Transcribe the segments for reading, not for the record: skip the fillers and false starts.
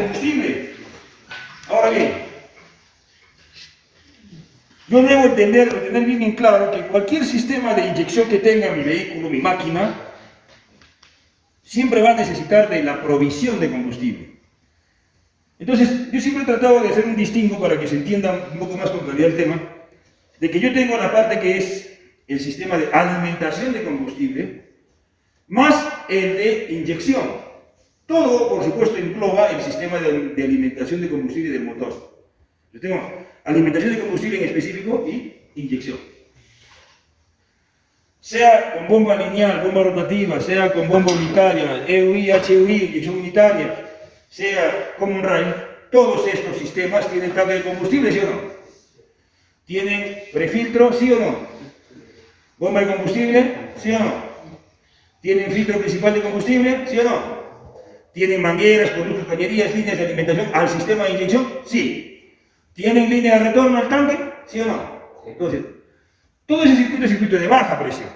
combustible. Ahora bien, yo debo tener bien en claro que cualquier sistema de inyección que tenga mi vehículo, mi máquina, siempre va a necesitar de la provisión de combustible. Entonces, yo siempre he tratado de hacer un distingo para que se entienda un poco más con claridad el tema, de que yo tengo la parte que es el sistema de alimentación de combustible, más el de inyección. Todo, por supuesto, engloba el sistema de alimentación de combustible del motor. Yo tengo alimentación de combustible en específico y inyección. Sea con bomba lineal, bomba rotativa, sea con bomba unitaria, EUI, HUI, inyección unitaria, sea Common Rail, todos estos sistemas tienen tanque de combustible, ¿sí o no? ¿Tienen prefiltro, sí o no? ¿Bomba de combustible, sí o no? ¿Tienen filtro principal de combustible, sí o no? ¿Tienen mangueras, conductos, cañerías, líneas de alimentación al sistema de inyección? Sí. ¿Tienen línea de retorno al tanque, sí o no? Entonces, todo ese circuito es circuito de baja presión.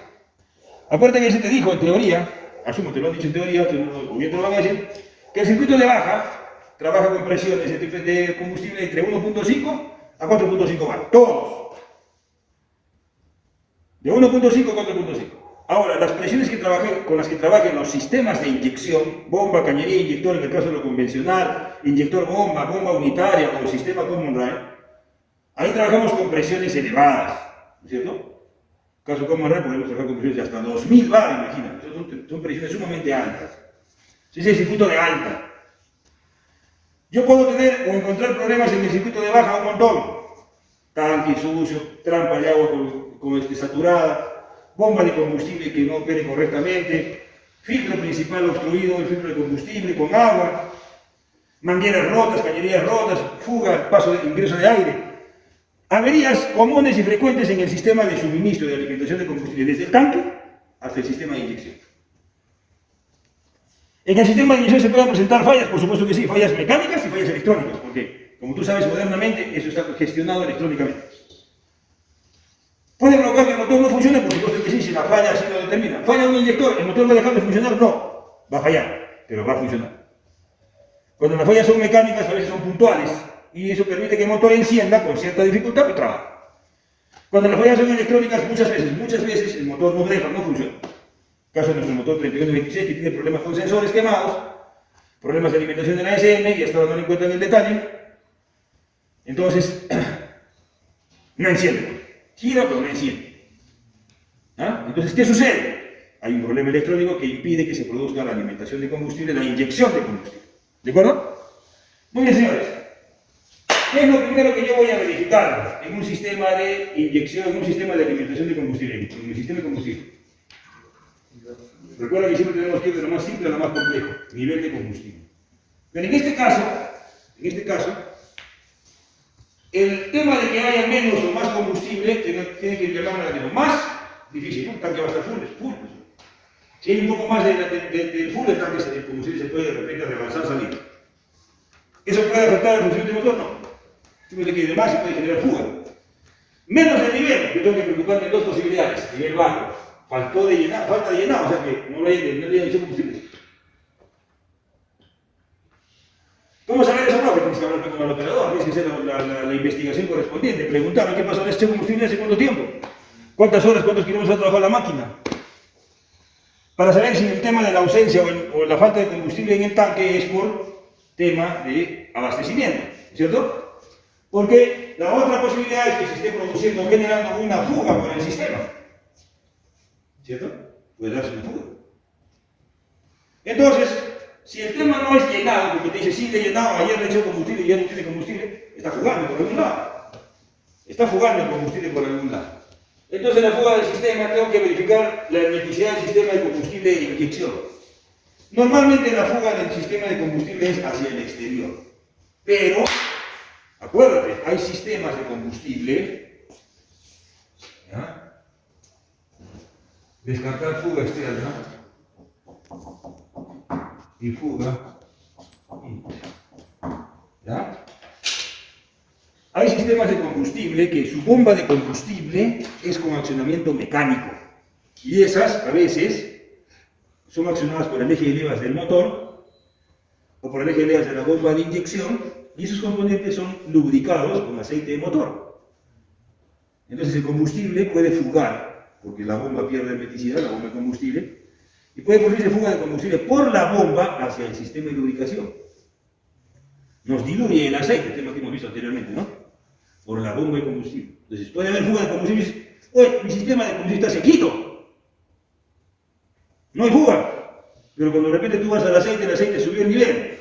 Aparte que se te dijo en teoría, asumo te lo han dicho en teoría, o bien te lo van a decir, que el circuito de baja trabaja con presiones de combustible entre 1.5 a 4.5 bar. Todos. De 1.5 a 4.5. Ahora, las presiones con las que trabajen los sistemas de inyección, bomba, cañería, inyector, en el caso de lo convencional, inyector bomba, bomba unitaria o sistema Common Rail, ahí trabajamos con presiones elevadas, ¿no es cierto? En el caso Common Rail podemos trabajar con presiones de hasta 2000 bar, imagínate, son presiones sumamente altas. Ese es el circuito de alta. Yo puedo tener o encontrar problemas en el circuito de baja un montón. Tanque sucio, trampa de agua saturada, bomba de combustible que no opere correctamente, filtro principal obstruido, el filtro de combustible con agua, mangueras rotas, cañerías rotas, fuga, paso de ingreso de aire. Averías comunes y frecuentes en el sistema de suministro de alimentación de combustible, desde el tanque hasta el sistema de inyección. En el sistema de inyección se pueden presentar fallas, por supuesto que sí, fallas mecánicas y fallas electrónicas, porque, como tú sabes, modernamente eso está gestionado electrónicamente. ¿Puede provocar que el motor no funcione? Por supuesto que sí, si la falla así lo determina. ¿Falla un inyector? ¿El motor va a dejar de funcionar? No, va a fallar, pero va a funcionar. Cuando las fallas son mecánicas, a veces son puntuales, y eso permite que el motor encienda con cierta dificultad, pero trabaja. Cuando las fallas son electrónicas, muchas veces el motor no deja, no funciona. Caso de nuestro motor 3126 que tiene problemas con sensores quemados, problemas de alimentación de la SM y hasta ahora no le encuentran el detalle. Entonces, no enciende. Gira pero no enciende. ¿Ah? Entonces, ¿qué sucede? Hay un problema electrónico que impide que se produzca la alimentación de combustible, la inyección de combustible. ¿De acuerdo? Muy bien, señores. ¿Qué es lo primero que yo voy a verificar en un sistema de inyección, en un sistema de alimentación de combustible, en el sistema de combustible? Recuerda que siempre tenemos que ir de lo más simple a lo más complejo, nivel de combustible. Pero en este caso, el tema de que haya menos o más combustible tiene que llamarlo a lo más difícil, ¿no? El tanque va a estar full. Si hay un poco más del full, el tanque de combustible se puede de repente rebalsar, salir. ¿Eso puede afectar la función del motor? No. Simplemente que de más se puede generar fuga. Menos del nivel, yo tengo que preocuparme de dos posibilidades. Nivel bajo. Falta de llenado, o sea que no le haya hecho combustible. ¿Cómo saber eso? No, que tienes que hablar con el operador, tienes que hacer la investigación correspondiente, preguntar qué pasó en este combustible hace cuánto tiempo, cuántas horas, cuántos kilómetros ha trabajado la máquina, para saber si el tema de la ausencia o la falta de combustible en el tanque es por tema de abastecimiento, ¿cierto? Porque la otra posibilidad es que se esté produciendo, generando una fuga por el sistema. ¿Cierto? Puede darse una fuga. Entonces, si el tema no es llenado, porque te dice, sí, le he llenado, ayer le he hecho combustible y ya no tiene combustible, está fugando por algún lado. Está fugando el combustible por algún lado. Entonces, la fuga del sistema, tengo que verificar la hermeticidad del sistema de combustible de inyección. Normalmente la fuga del sistema de combustible es hacia el exterior. Pero, acuérdate, hay sistemas de combustible, ¿ya? Descartar fuga externa y fuga interna. ¿Ya? Hay sistemas de combustible que su bomba de combustible es con accionamiento mecánico. Y esas, a veces, son accionadas por el eje de levas del motor o por el eje de levas de la bomba de inyección, y esos componentes son lubricados con aceite de motor. Entonces el combustible puede fugar, porque la bomba pierde hermeticidad, la bomba de combustible, y puede producirse fuga de combustible por la bomba hacia el sistema de lubricación. Nos diluye el aceite, el tema que hemos visto anteriormente, ¿no? Por la bomba de combustible. Entonces puede haber fuga de combustible y dices, oye, mi sistema de combustible está sequito. No hay fuga. Pero cuando de repente tú vas al aceite, el aceite subió el nivel.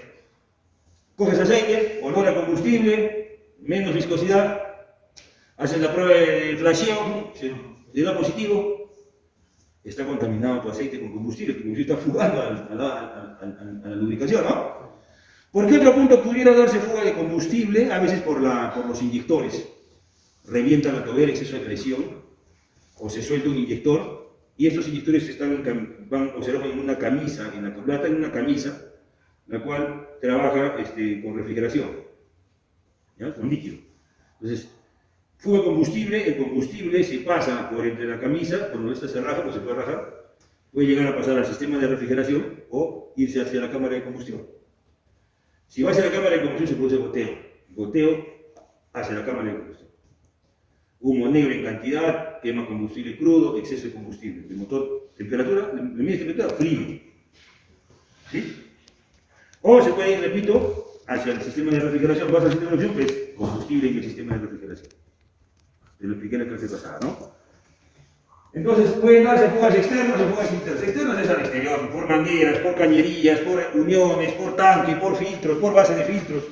Coges aceite, olor a combustible, menos viscosidad, haces la prueba de flasheo, le da positivo, está contaminado tu aceite con combustible, tu combustible está fugando a la lubricación, ¿no? ¿Por qué otro punto pudiera darse fuga de combustible? A veces por los inyectores. Revienta la tubería, exceso de presión, o se suelta un inyector, y estos inyectores van observados en una camisa, en la culata, en una camisa, la cual trabaja con refrigeración, ¿ya? Con líquido. Entonces, fuga de combustible, el combustible se pasa por entre la camisa, cuando esta se raja, pues se puede rajar, puede llegar a pasar al sistema de refrigeración o irse hacia la cámara de combustión. Si va hacia la cámara de combustión se produce goteo hacia la cámara de combustión. Humo negro en cantidad, quema combustible crudo, exceso de combustible. El motor, temperatura, le mide temperatura, frío. ¿Sí? O se puede ir, repito, hacia el sistema de refrigeración, vas al sistema de refrigeración, que es combustible en el sistema de refrigeración. Te lo expliqué en la clase pasada, ¿no? Entonces pueden darse fugas externas o fugas internas. Externas es al exterior, por mangueras, por cañerillas, por uniones, por tanque, por filtros, por base de filtros,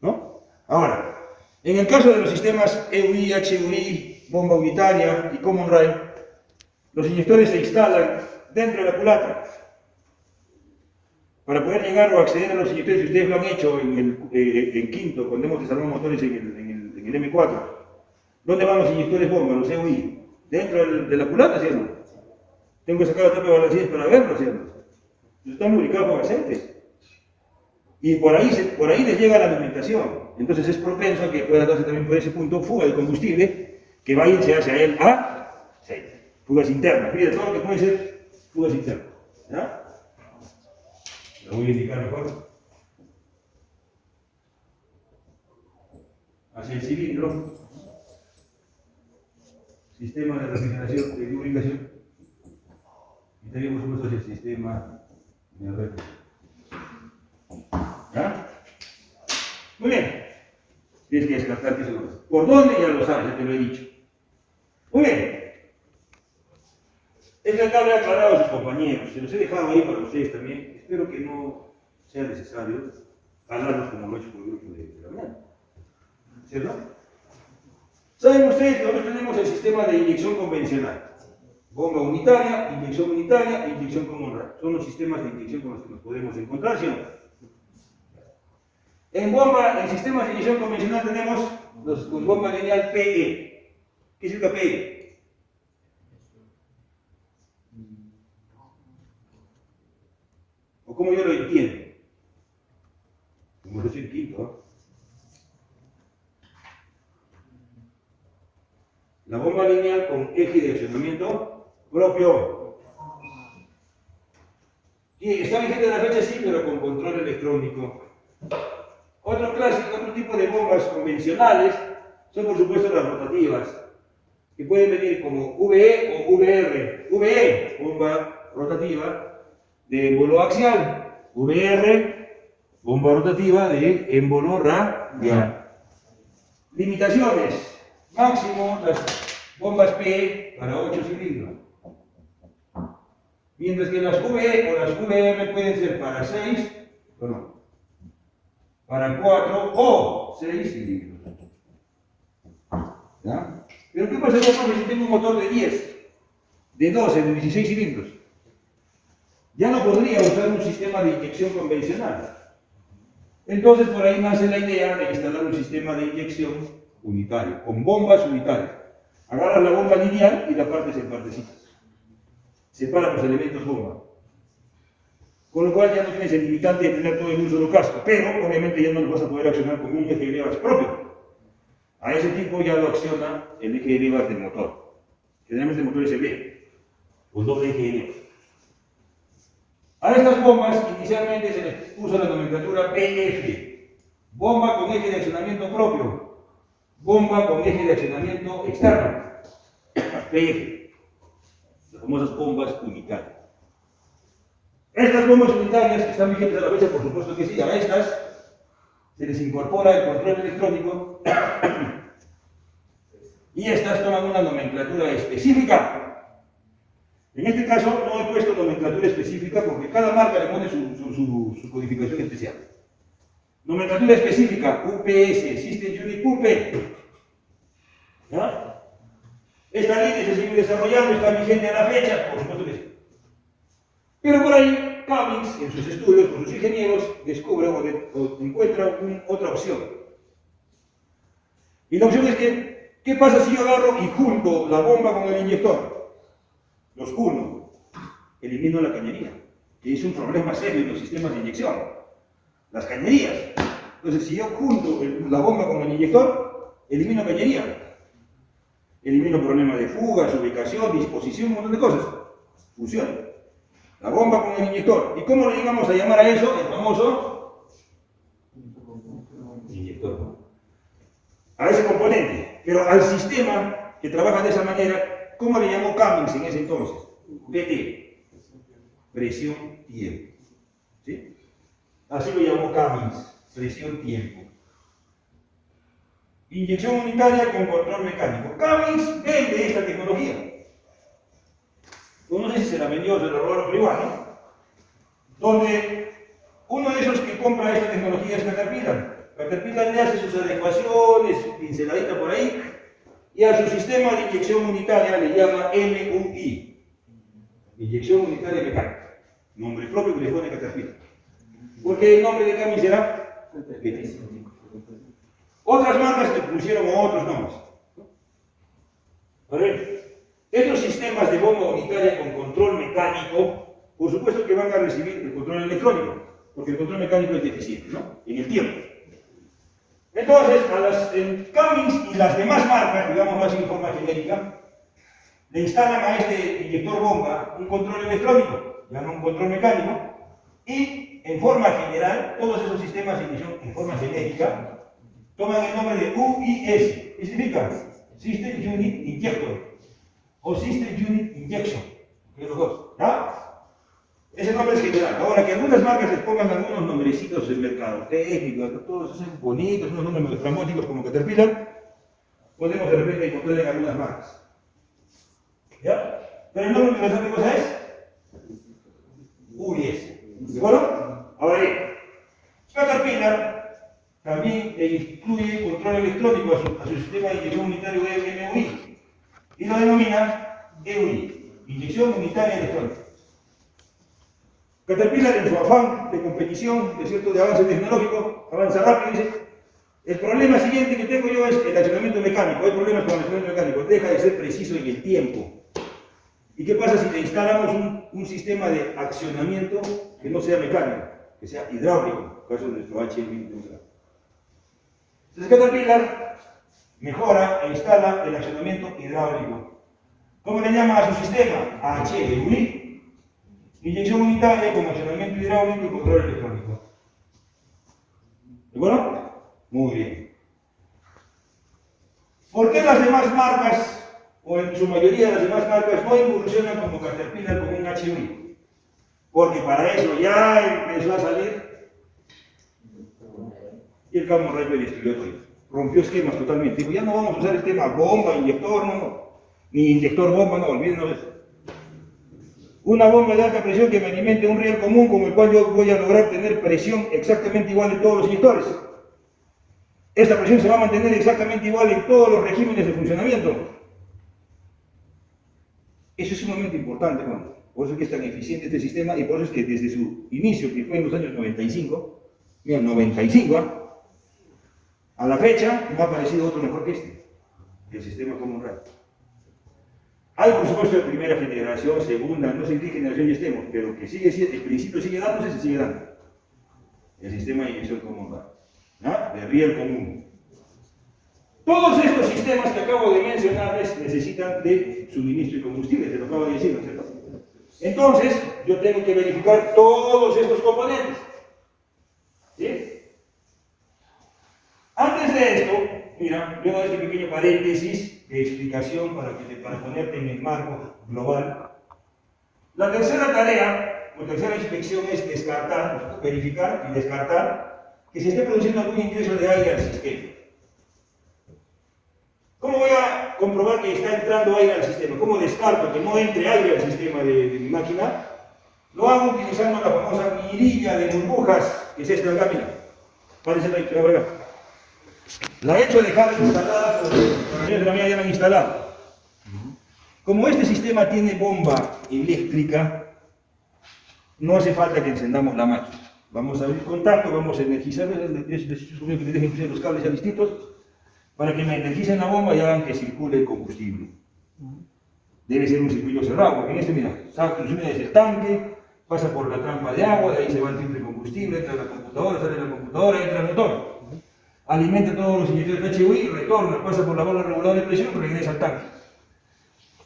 ¿no? Ahora, en el caso de los sistemas EUI, HUI, bomba unitaria y Common Rail, los inyectores se instalan dentro de la culata. Para poder llegar o acceder a los inyectores, si ustedes lo han hecho en quinto, cuando hemos desarrollado motores en el M4, ¿dónde van los inyectores bomba, los EUI? Dentro de la culata, ¿sí o no? Tengo que sacar la tapa de balancines para verlo, ¿sí o no? Están lubricados con aceite. Y por ahí les llega la alimentación. Entonces es propenso a que pueda darse también por ese punto fuga de combustible que va a irse hacia el aceite. Fugas internas. Mire, todo lo que puede ser fugas internas. ¿Ya? Lo voy a indicar mejor. Hacia el cilindro. Sistema de refrigeración, de lubricación. Y también, por supuesto, el sistema de red. ¿Ya? Muy bien. Tienes que descartar que eso no es. ¿Por dónde? Ya lo sabes, ya te lo he dicho. Muy bien. Es que acá le he aclarado a sus compañeros. Se los he dejado ahí para ustedes también. Espero que no sea necesario hablarlos como lo he hecho por el grupo de la mañana. ¿Cierto? Saben ustedes que nosotros tenemos el sistema de inyección convencional. Bomba unitaria, inyección Common Rail. Son los sistemas de inyección con los que nos podemos encontrar, ¿sí o no? En sistemas de inyección convencional tenemos con bomba lineal PE. ¿Qué significa PE? ¿O cómo yo lo entiendo? Como lo estoy en quinto, ¿no? La bomba lineal con eje de accionamiento propio. Y está vigente a la fecha, sí, pero con control electrónico. Otro clásico, otro tipo de bombas convencionales son, por supuesto, las rotativas, que pueden venir como VE o VR. VE, bomba rotativa de émbolo axial. VR, bomba rotativa de émbolo radial. Limitaciones. Máximo las bombas PE para 8 cilindros. Mientras que las VE o las VR pueden ser para 6, para 4 o 6 cilindros. ¿Ya? Pero ¿qué pasa si tengo un motor de 10, de 12, de 16 cilindros? Ya no podría usar un sistema de inyección convencional. Entonces por ahí nace la idea de instalar un sistema de inyección unitario, con bombas unitarias. Agarras la bomba lineal y la partes en partecitas. Separa los elementos bomba. Con lo cual ya no tienes el limitante de tener todo en un solo casco, pero obviamente ya no lo vas a poder accionar con un eje de levas propio. A ese tipo ya lo acciona el eje de levas del motor. Generalmente el motor es el B, o doble eje de levas. A estas bombas inicialmente se les puso la nomenclatura PF, bomba con eje de accionamiento propio, bomba con eje de accionamiento externo, PF, las famosas bombas unitarias. Estas bombas unitarias que están vigentes a la fecha, por supuesto que sí, a estas se les incorpora el control electrónico y estas toman una nomenclatura específica. En este caso no he puesto nomenclatura específica porque cada marca le pone su codificación especial. Nomenclatura específica, UPS, System Unit UP. ¿Ya? Esta línea se sigue desarrollando, está vigente a la fecha, por supuesto que sí. Pero por ahí, Cummins, en sus estudios con sus ingenieros, descubre o encuentra otra opción. Y la opción es que, ¿qué pasa si yo agarro y junto la bomba con el inyector? Los uno, elimino la cañería, que es un problema serio en los sistemas de inyección. Las cañerías. Entonces, si yo junto la bomba con el inyector, elimino cañería. Elimino problemas de fugas, ubicación, disposición, un montón de cosas. Funciona. La bomba con el inyector. ¿Y cómo le llegamos a llamar a eso? El famoso inyector. A ese componente. Pero al sistema que trabaja de esa manera, ¿cómo le llamó Cummins en ese entonces? PT. Presión-tiempo. ¿Sí? Así lo llamó Cummins. Presión-tiempo. Inyección unitaria con control mecánico. Cummins vende esta tecnología. No sé si se la vendió o se la robaron privado, ¿no? Donde uno de esos que compra esta tecnología es Caterpillar. Caterpillar le hace sus adecuaciones, su pinceladita por ahí, y a su sistema de inyección unitaria le llama MUI. Inyección unitaria mecánica. Nombre propio que le pone Caterpillar. ¿Por qué el nombre de Cummins será? Otras marcas le pusieron otros nombres. A ver. Estos sistemas de bomba unitaria con control mecánico, por supuesto que van a recibir el control electrónico, porque el control mecánico es deficiente, ¿no? En el tiempo. Entonces, Cummins y las demás marcas, digamos más en forma genérica, le instalan a este inyector bomba un control electrónico, llaman un control mecánico, y en forma general, todos esos sistemas en forma genérica, toman el nombre de UIS, ¿qué significa? System Unit Injector. O System Unit Injection, que los dos, ¿ya? Ese nombre es general. Ahora, que algunas marcas les pongan algunos nombrecitos en mercado técnico, todos esos bonitos, unos nombres estrambóticos como Caterpillar, podemos de repente encontrar en algunas marcas. ¿Ya? Pero el nombre que les da cosa es UIS. ¿De acuerdo? Ahora bien, Caterpillar también incluye control electrónico a su sistema de inyección unitario de MUI. Y lo denomina EUI, inyección unitaria electrónica. Caterpillar, en su afán de competición, de avance tecnológico, avanza rápido y dice: el problema siguiente que tengo yo es el accionamiento mecánico. Hay problemas con el accionamiento mecánico, deja de ser preciso en el tiempo. ¿Y qué pasa si le instalamos un sistema de accionamiento que no sea mecánico, que sea hidráulico? En el caso de nuestro HM. Entonces Caterpillar mejora e instala el accionamiento hidráulico. ¿Cómo le llama a su sistema? HMI. Inyección unitaria con accionamiento hidráulico y control electrónico. ¿De acuerdo? Muy bien. ¿Por qué las demás marcas, o en su mayoría las demás marcas, no incursionan como Caterpillar con un HMI? Porque para eso ya empezó a salir y el Cameron Riper destruyó todo. Rompió esquemas totalmente. Dijo: ya no vamos a usar el tema bomba, inyector, no, ni inyector bomba, no, olvídenos de eso. Una bomba de alta presión que me alimente un riel común con el cual yo voy a lograr tener presión exactamente igual en todos los inyectores. Esta presión se va a mantener exactamente igual en todos los regímenes de funcionamiento. Eso es sumamente importante, ¿no? Por eso es que es tan eficiente este sistema y por eso es que desde su inicio, que fue en los años 95, mira, 95, a la fecha no ha aparecido otro mejor que este, el sistema Common Rail. Hay, por supuesto, de primera generación, segunda, no sé en qué generación ya estemos, pero que sigue, el principio sigue dándose, se sigue dando. El sistema de inyección Common Rail, ¿no? De riel común. Todos estos sistemas que acabo de mencionarles necesitan de suministro de combustible, te lo acabo de decir, ¿no es cierto? Entonces, yo tengo que verificar todos estos componentes. ¿Sí? Antes de esto, mira, yo doy este pequeño paréntesis de explicación para ponerte en el marco global. La tercera tarea, o tercera inspección es descartar, verificar y descartar que se esté produciendo algún ingreso de aire al sistema. ¿Cómo voy a comprobar que está entrando aire al sistema? ¿Cómo descarto que no entre aire al sistema de mi máquina? Lo hago utilizando la famosa mirilla de burbujas, que es esta acá, mira. Parece ahí, por acá. La he hecho dejar instalada, porque los señores de la mía ya la han instalado. Como este sistema tiene bomba eléctrica, no hace falta que encendamos la máquina. Vamos a abrir contacto, vamos a energizar, que les dejen los cables ya listitos, para que me energicen la bomba y hagan que circule el combustible. Debe ser un circuito cerrado, porque en este, mira, sube desde el tanque, pasa por la trampa de agua, de ahí se va el filtro de combustible, entra a la computadora, sale de la computadora, entra al motor. Alimenta todos los inyectores de HUI, retorna, pasa por la bola reguladora de presión, regresa al tanque.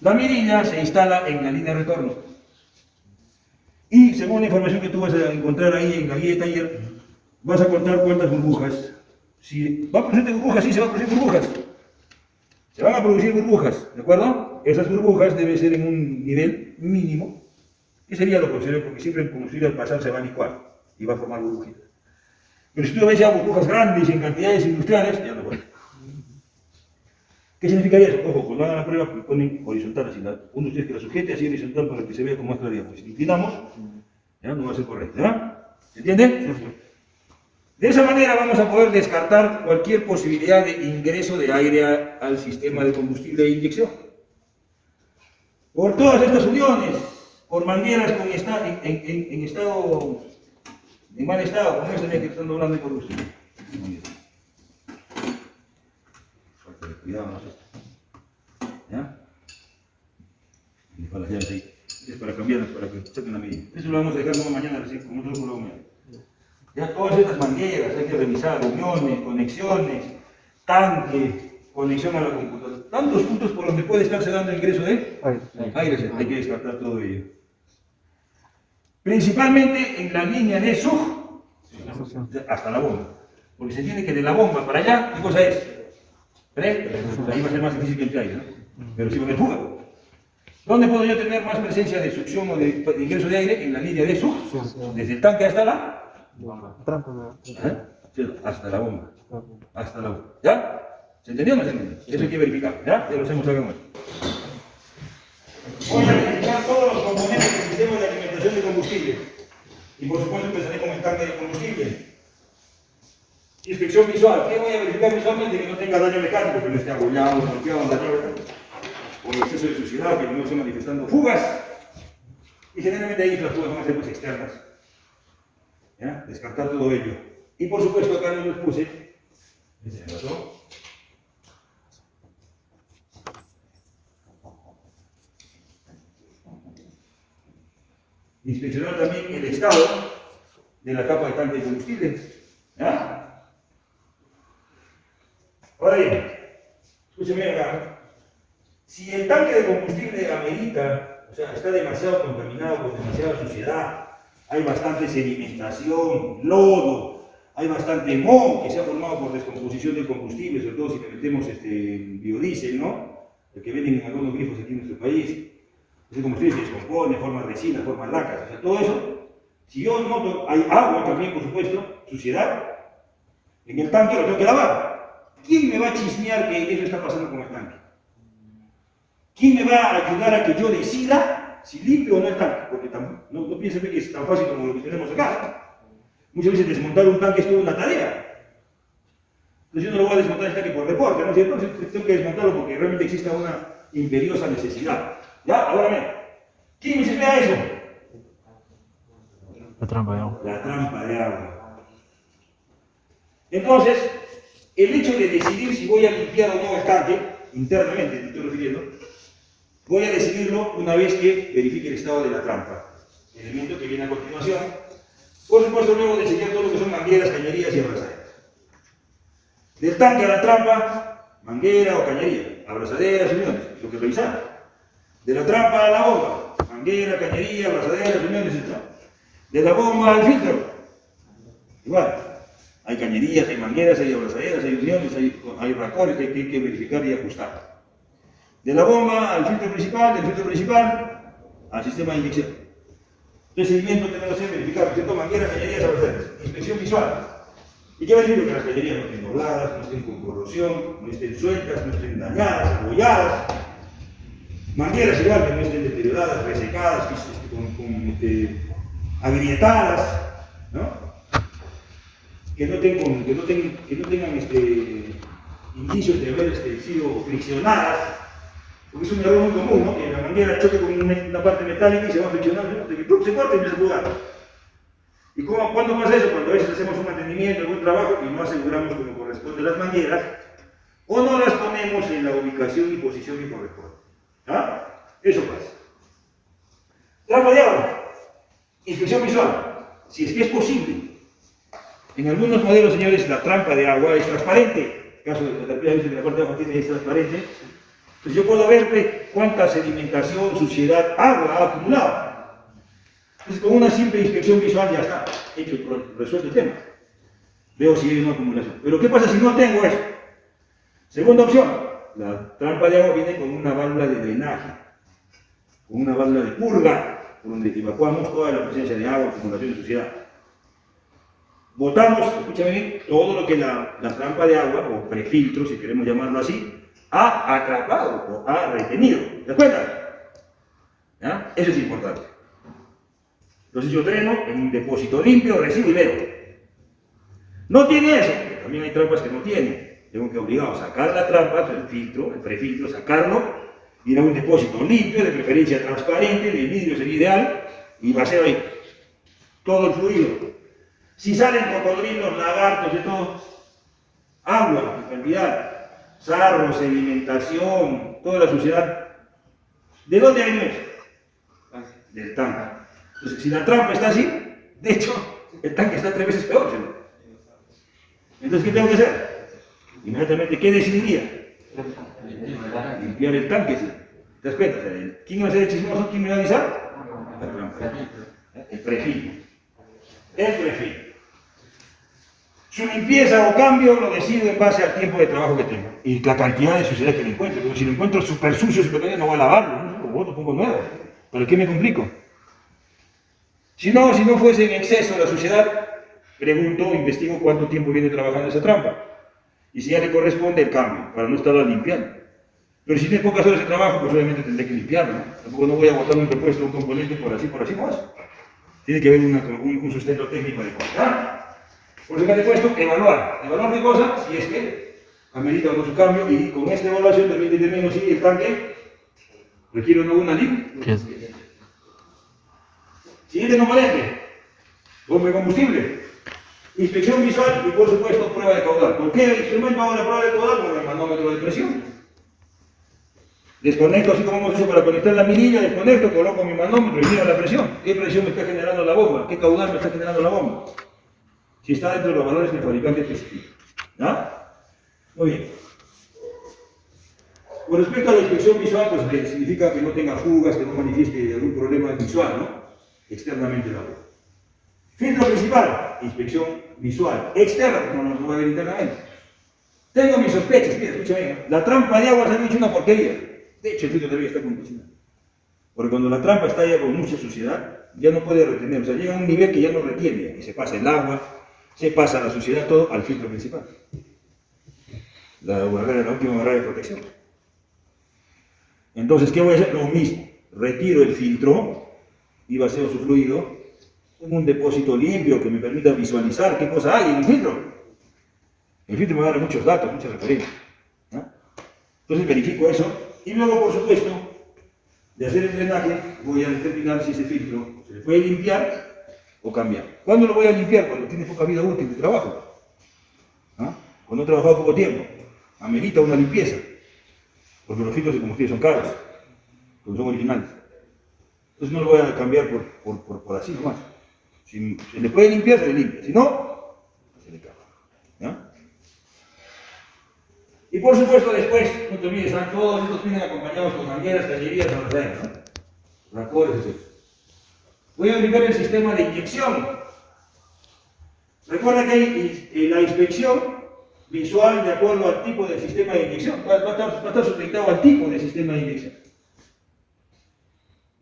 La mirilla se instala en la línea de retorno. Y según la información que tú vas a encontrar ahí en la guía de taller, vas a contar cuántas burbujas. Si va a producir burbujas, sí, se va a producir burbujas. Se van a producir burbujas, ¿de acuerdo? Esas burbujas deben ser en un nivel mínimo, que sería lo posible, porque siempre el combustible al pasar se va a licuar y va a formar burbujitas. Pero si tú ves ya burbujas grandes en cantidades industriales, ya no puede. ¿Qué significaría eso? Ojo, cuando hagan la prueba ponen horizontal, así, uno de ustedes que la sujete así horizontal para que se vea con más claridad. Pues si inclinamos, ya no va a ser correcto, ¿ya? ¿Se entiende? De esa manera vamos a poder descartar cualquier posibilidad de ingreso de aire al sistema de combustible de inyección. Por todas estas uniones, por mangueras en mal estado, como esta que están doblando por usted. Cuidado, no sé. ¿Ya? Y para las llaves ahí. Es para cambiarlas, para que saquen la medida. Eso lo vamos a dejar como mañana, recién, como nosotros lo vamos a ver. Ya todas estas mangueras hay que revisar, uniones, conexiones, tanque, conexión a la computadora. Tantos puntos por donde puede estarse dando ingreso de aire. Hay que descartar todo ello. Principalmente en la línea de SUG hasta la bomba. Porque se entiende que de la bomba para allá, ¿qué cosa es? Ahí va a ser más difícil que entre aire, ¿no? Pero sí va a haber fuga. ¿Dónde puedo yo tener más presencia de succión o de ingreso de aire? En la línea de SUG, desde el tanque hasta la hasta la bomba. Hasta la bomba. ¿Ya? ¿Se entendió o no se entendió? Eso hay que verificar. ¿Ya? Ya lo hacemos acá más. Voy a verificar todos los componentes del sistema de alimentación de combustible. Y por supuesto empezaré con el tanque de combustible. Inspección visual. ¿Qué voy a verificar visualmente? Que no tenga daño mecánico, que no esté abollado, golpeado, dañado, o exceso de suciedad, que no esté manifestando fugas. Y generalmente ahí las fugas van a ser pues externas. ¿Ya? Descartar todo ello. Y por supuesto acá no les puse, ¿ese razón? Inspeccionar también el estado de la capa de tanque de combustible. ¿Ya? Ahora bien, escúcheme acá. Si el tanque de combustible amerita, o sea, está demasiado contaminado con demasiada suciedad, hay bastante sedimentación, lodo, hay bastante moho que se ha formado por descomposición del combustible, sobre todo si le metemos biodiesel, ¿no? El que venden en algunos grifos aquí en nuestro país. Ese combustible se descompone, forma resina, forma lacas, o sea, todo eso. Si yo noto, hay agua también, por supuesto, suciedad, en el tanque lo tengo que lavar. ¿Quién me va a chismear que eso está pasando con el tanque? ¿Quién me va a ayudar a que yo decida si limpio o no el tanque? Porque no piensen que es tan fácil como lo que tenemos acá. Muchas veces desmontar un tanque es toda una tarea. Entonces yo no lo voy a desmontar el tanque por deporte, ¿no es cierto? Entonces tengo que desmontarlo porque realmente existe una imperiosa necesidad. ¿Ya? Ahora bien, ¿quién me chismea eso? La trampa de agua. La trampa de agua. Entonces, el hecho de decidir si voy a limpiar o no el tanque, internamente, me estoy refiriendo, voy a decidirlo una vez que verifique el estado de la trampa. El elemento que viene a continuación. Por supuesto, luego de chequear todo lo que son mangueras, cañerías y abrazaderas. Del tanque a la trampa, manguera o cañería, abrazaderas, uniones, lo que revisar. De la trampa a la bomba, manguera, cañería, abrazaderas, uniones, etc. De la bomba al filtro, igual. Hay cañerías, hay mangueras, hay abrazaderas, hay uniones, hay racones que hay que verificar y ajustar. De la bomba al filtro principal, del filtro principal al sistema de inyección. El seguimiento tenemos que verificar, por cierto, mangueras, cañerías, abrazaderas. Inspección visual. ¿Y qué verifico? Que las cañerías no estén dobladas, no estén con corrosión, no estén sueltas, no estén dañadas, abolladas. Mangueras igual, que no estén deterioradas, resecadas, agrietadas, ¿no? Que no tengan indicios de haber sido friccionadas, porque es un error muy común, ¿no? Que la manguera choque con una parte metálica y se va friccionando, hasta que se corta y empieza a jugar. ¿Y cuándo pasa eso? Cuando a veces hacemos un mantenimiento, algún trabajo y no aseguramos como corresponde las mangueras, o no las ponemos en la ubicación y posición que corresponde. ¿Ah? Eso pasa. Trampa de agua. Inspección visual. Si es que es posible. En algunos modelos, señores, la trampa de agua es transparente. En el caso de la tapia, que la parte de abajo tiene es transparente. Entonces yo puedo ver cuánta sedimentación, suciedad, agua ha acumulado. Entonces con una simple inspección visual ya está hecho, resuelto el tema. Veo si hay una acumulación. Pero ¿qué pasa si no tengo eso? Segunda opción, la trampa de agua viene con una válvula de drenaje, con una válvula de purga, por donde evacuamos toda la presencia de agua, acumulación de suciedad. Botamos, escúchame bien, todo lo que la trampa de agua, o prefiltro, si queremos llamarlo así, ha atrapado o ha retenido. ¿De acuerdo? ¿Ya? Eso es importante. Entonces yo dreno en un depósito limpio, recibo y veo. No tiene eso, porque también hay trampas que no tienen. Tengo que obligado a sacar la trampa, el filtro, el prefiltro, sacarlo, ir a un depósito limpio, de preferencia transparente, de vidrio sería ideal, y vacío ahí todo el fluido. Si salen cocodrilos, lagartos, de todo, agua en cantidad, sarro, sedimentación, toda la suciedad, ¿de dónde viene eso? Del tanque. Entonces, si la trampa está así, de hecho, el tanque está 3 veces peor, ¿sí? Entonces, ¿qué tengo que hacer? Inmediatamente, ¿qué decidiría? Limpiar el tanque, ¿sí? ¿Te das cuenta? ¿Quién va a ser el chismoso? ¿Quién me va a avisar? La trampa. El prefiltro. El prefiltro. Su limpieza o cambio lo decido en base al tiempo de trabajo que tengo y la cantidad de suciedad que le encuentro. Porque si lo encuentro súper sucio, no voy a lavarlo, ¿no? Lo boto, pongo nuevo. ¿Para qué me complico? Si no fuese en exceso la suciedad, pregunto, investigo cuánto tiempo viene trabajando esa trampa. Y si ya le corresponde el cambio, para no estarla limpiando. Pero si tiene pocas horas de trabajo, pues obviamente tendré que limpiarlo, ¿no? Tampoco no voy a botar un repuesto, un componente por así más. Tiene que haber un sustento técnico adecuado. Por eso que he puesto evaluar. ¿Evaluar qué cosa? Si es que amerita o no su cambio, y con esta evaluación también determino si el tanque requiere o no una limpia. Siguiente componente, bomba de combustible, inspección visual y por supuesto prueba de caudal. ¿Por qué el instrumento hago la prueba de caudal? Con el manómetro de presión. Desconecto, así como hemos hecho para conectar la mirilla, desconecto, coloco mi manómetro y miro la presión. ¿Qué presión me está generando la bomba? ¿Qué caudal me está generando la bomba? Si está dentro de los valores que el fabricante especifica. ¿Ya? Muy bien. Con respecto a la inspección visual, pues significa que no tenga fugas, que no manifieste algún problema visual, ¿no? Externamente la bomba. Filtro principal, inspección visual. Externa, pues no lo voy a ver internamente. Tengo mis sospechas, mira, escúchame, la trampa de agua se ha hecho una porquería. De hecho, el filtro todavía está condicionado. Porque cuando la trampa está ya con mucha suciedad, ya no puede retener. O sea, llega a un nivel que ya no retiene. Y se pasa el agua, se pasa la suciedad, todo al filtro principal. La última barrera de protección. Entonces, ¿qué voy a hacer? Lo mismo. Retiro el filtro y vacío su fluido en un depósito limpio que me permita visualizar qué cosa hay en el filtro. El filtro me va a dar muchos datos, muchas referencias. ¿No? Entonces verifico eso y luego, por supuesto, de hacer el drenaje, voy a determinar si ese filtro se le puede limpiar o cambiar. ¿Cuándo lo voy a limpiar? Cuando tiene poca vida útil de trabajo. ¿No? Cuando he trabajado poco tiempo. Amerita una limpieza. Porque los filtros de combustible son caros, porque son originales. Entonces no lo voy a cambiar por así nomás. Si se le puede limpiar, se le limpia. Si no, se le cambia. ¿Ya? Y por supuesto después, no te olvides, todos estos vienen acompañados con mangueras, cañerías, abrazaderas, ¿no? Recuerda eso. Voy a verificar el sistema de inyección. Recuerda que hay la inspección visual de acuerdo al tipo de sistema de inyección. Va a estar supeditado al tipo de sistema de inyección.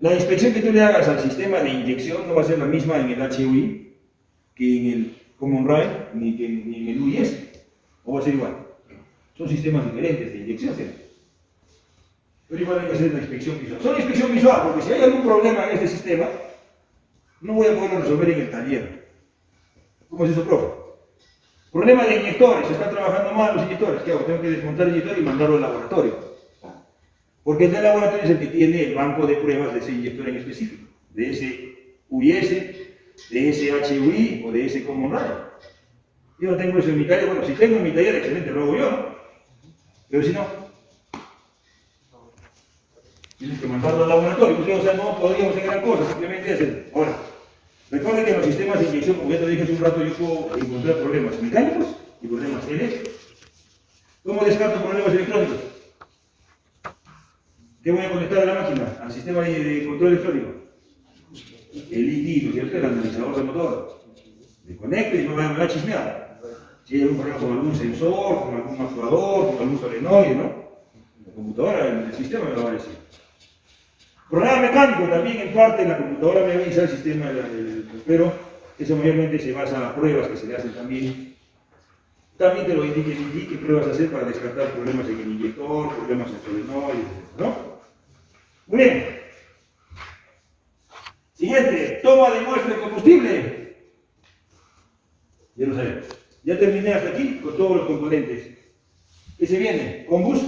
La inspección que tú le hagas al sistema de inyección no va a ser la misma en el HUI que en el Common Rail ni en el UIS. O va a ser igual. Son sistemas diferentes de inyección, ¿sí? Pero igual hay que hacer la inspección visual. Solo inspección visual, porque si hay algún problema en este sistema, no voy a poderlo resolver en el taller. ¿Cómo es eso, profe? Problema de inyectores, se están trabajando mal los inyectores. ¿Qué hago? Tengo que desmontar el inyector y mandarlo al laboratorio. Porque el del laboratorio es el que tiene el banco de pruebas de ese inyector en específico, de ese UIS, de ese HUI o de ese Common Rail. Yo no tengo eso en mi taller. Bueno, si tengo en mi taller, excelente, lo hago yo, ¿no? Pero si no, tienes que mandarlo al laboratorio. Porque, o sea, no podríamos hacer gran cosa, simplemente hacer. Ahora, recuerden que en los sistemas de inyección, como ya te dije hace un rato, yo puedo encontrar problemas mecánicos y problemas eléctricos. ¿Cómo descarto problemas electrónicos? ¿Qué voy a conectar a la máquina? Al sistema de control electrónico. El ID, ¿no es cierto? El analizador de motor. Le conecto y me va a chismear. Si hay algún problema con algún sensor, con algún actuador, con algún solenoide, ¿no? La computadora, el sistema me lo va a decir. Programa mecánico también en parte en la computadora me va a avisar el sistema, pero eso mayormente se basa en las pruebas que se le hacen también. También te lo indique el ID qué pruebas hacer para descartar problemas en el inyector, problemas en solenoide, ¿no? Muy bien. Siguiente, toma de muestra de combustible. Ya lo sabemos. Ya terminé hasta aquí con todos los componentes. ¿Qué se viene? ¿Con bus?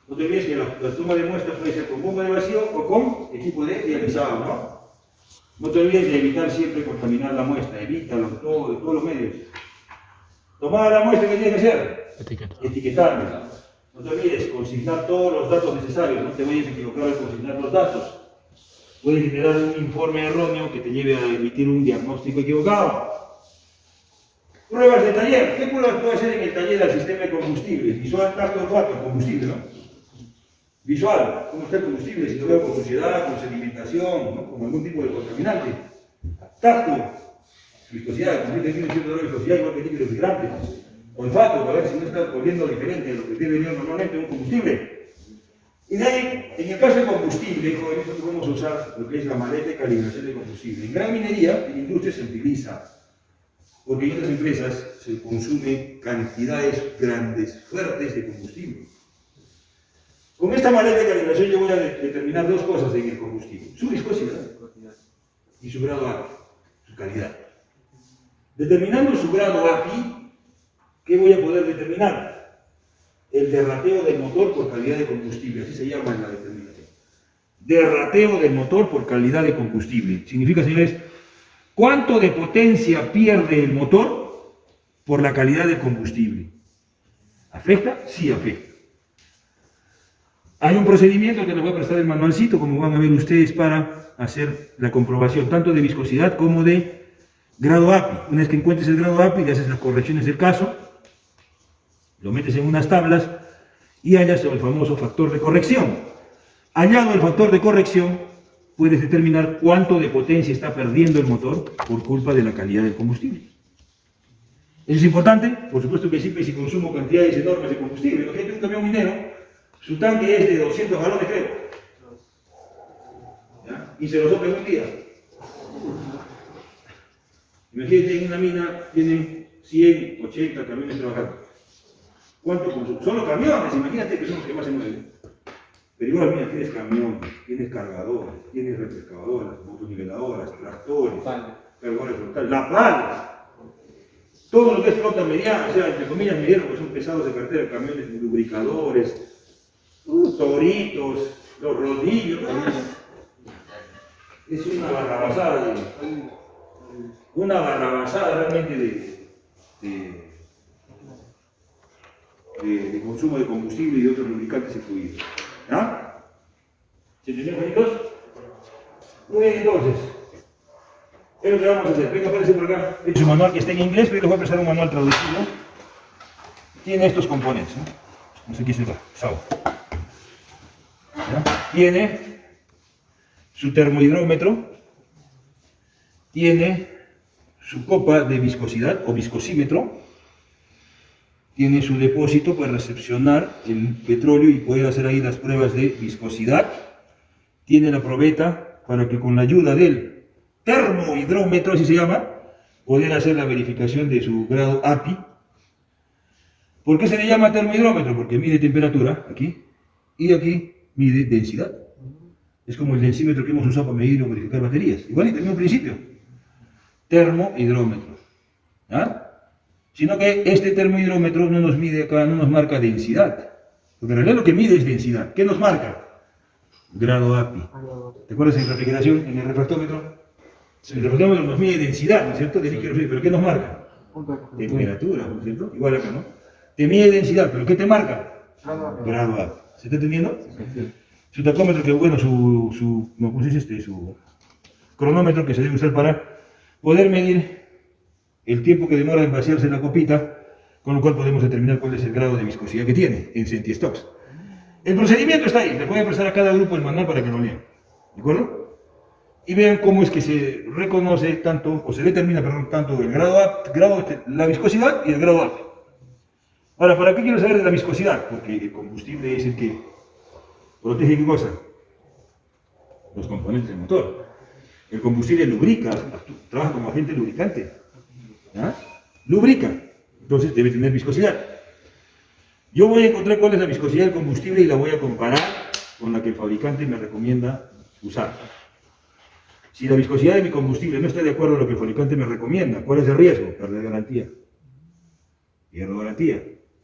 No te olvides que la toma de muestra puede ser con bomba de vacío o con equipo de dializado, ¿no? No te olvides de evitar siempre contaminar la muestra, evítalo de todos los medios. Tomada la muestra, ¿qué tienes que hacer? Etiquetarla. No te olvides, consignar todos los datos necesarios, no te vayas a equivocar al consignar los datos. Puedes generar un informe erróneo que te lleve a emitir un diagnóstico equivocado. Pruebas de taller. ¿Qué pruebas puedo hacer en el taller al sistema de combustible? Visual, tacto, olfato, combustible, ¿no? Visual, ¿cómo está el combustible? Si lo veo con suciedad, con sedimentación, ¿no? Con algún tipo de contaminante. Tacto, viscosidad, el combustible tiene cierto grado de viscosidad, igual que el líquido refrigerante. Olfato, para ver si no está volviendo diferente de lo que tiene venido normalmente un combustible. Y de ahí, en el caso de combustible, joven, nosotros vamos a usar lo que es la maleta de calibración de combustible. En gran minería, en industria se utiliza. Porque en otras empresas se consumen cantidades grandes, fuertes de combustible. Con esta maleta de calibración yo voy a determinar dos cosas en el combustible: su viscosidad y su grado API, su calidad. Determinando su grado API, ¿qué voy a poder determinar? El derrateo del motor por calidad de combustible, así se llama en la determinación. Derrateo del motor por calidad de combustible. Significa, señores, ¿cuánto de potencia pierde el motor por la calidad del combustible? ¿Afecta? Sí afecta. Hay un procedimiento que les voy a prestar el manualcito, como van a ver ustedes, para hacer la comprobación, tanto de viscosidad como de grado API. Una vez que encuentres el grado API, le haces las correcciones del caso, lo metes en unas tablas y hallas el famoso factor de corrección. Hallado el factor de corrección, puedes determinar cuánto de potencia está perdiendo el motor por culpa de la calidad del combustible. ¿Eso es importante? Por supuesto que sí, si consumo cantidades enormes de combustible. Imagínate un camión minero, su tanque es de 200 galones, creo. ¿Ya? Y se lo sopla en un día. Imagínate, en una mina tienen 100, 80 camiones trabajando. ¿Cuánto consumo? Son los camiones, imagínate que son los que más se mueven. Pero igual, mira, tienes camiones, tienes cargadores, tienes refrescadoras, motoniveladoras, tractores, cargadores frontales, la pala. Todo lo que es flota mediana, o sea, entre comillas mediano, porque son pesados de cartera, camiones lubricadores, toritos, los rodillos. Es una barrabasada realmente de consumo de combustible y de otros lubricantes y fluidos. ¿Ya? ¿Se entendió, amiguitos? Muy bien, entonces. ¿Qué es lo que vamos a hacer? Venga, aparece por acá. Este es un manual que está en inglés, pero les voy a prestar un manual traducido. Tiene estos componentes, ¿no? No sé qué es el SAO. ¿Ya? Tiene su termohidrómetro, tiene su copa de viscosidad o viscosímetro, tiene su depósito para recepcionar el petróleo y poder hacer ahí las pruebas de viscosidad, tiene la probeta para que con la ayuda del termohidrómetro, así se llama, poder hacer la verificación de su grado API. ¿Por qué se le llama termohidrómetro? Porque mide temperatura, aquí, y aquí mide densidad. Es como el densímetro que hemos usado para medir o verificar baterías. Igual y mismo principio. Termohidrómetro. ¿Ah? Sino que este termohidrómetro no nos mide acá, no nos marca densidad. Porque en realidad lo que mide es densidad. ¿Qué nos marca? Grado API. ¿Te acuerdas en refrigeración, en el refractómetro? Sí. El refractómetro nos mide densidad, ¿no es cierto? De líquido frío. ¿Pero qué nos marca? Temperatura, ¿no es cierto? Igual acá, ¿no? Te mide densidad, ¿pero qué te marca? Grado API. ¿Se está entendiendo? Sí. Su tacómetro, que bueno, su cronómetro que se debe usar para poder medir el tiempo que demora en vaciarse la copita, con lo cual podemos determinar cuál es el grado de viscosidad que tiene en Centistox. El procedimiento está ahí, les voy a prestar a cada grupo el manual para que lo lean, ¿de acuerdo? Y vean cómo es que se reconoce tanto, o se determina, perdón, tanto el la viscosidad y el grado API. Ahora, ¿para qué quiero saber de la viscosidad? Porque el combustible es el que protege, ¿qué cosa? Los componentes del motor. El combustible lubrica, trabaja como agente lubricante. ¿Ah? Lubrica, entonces debe tener viscosidad. Yo voy a encontrar cuál es la viscosidad del combustible y la voy a comparar con la que el fabricante me recomienda usar. Si la viscosidad de mi combustible no está de acuerdo a lo que el fabricante me recomienda, ¿cuál es el riesgo? Perder garantía. Pierdo garantía,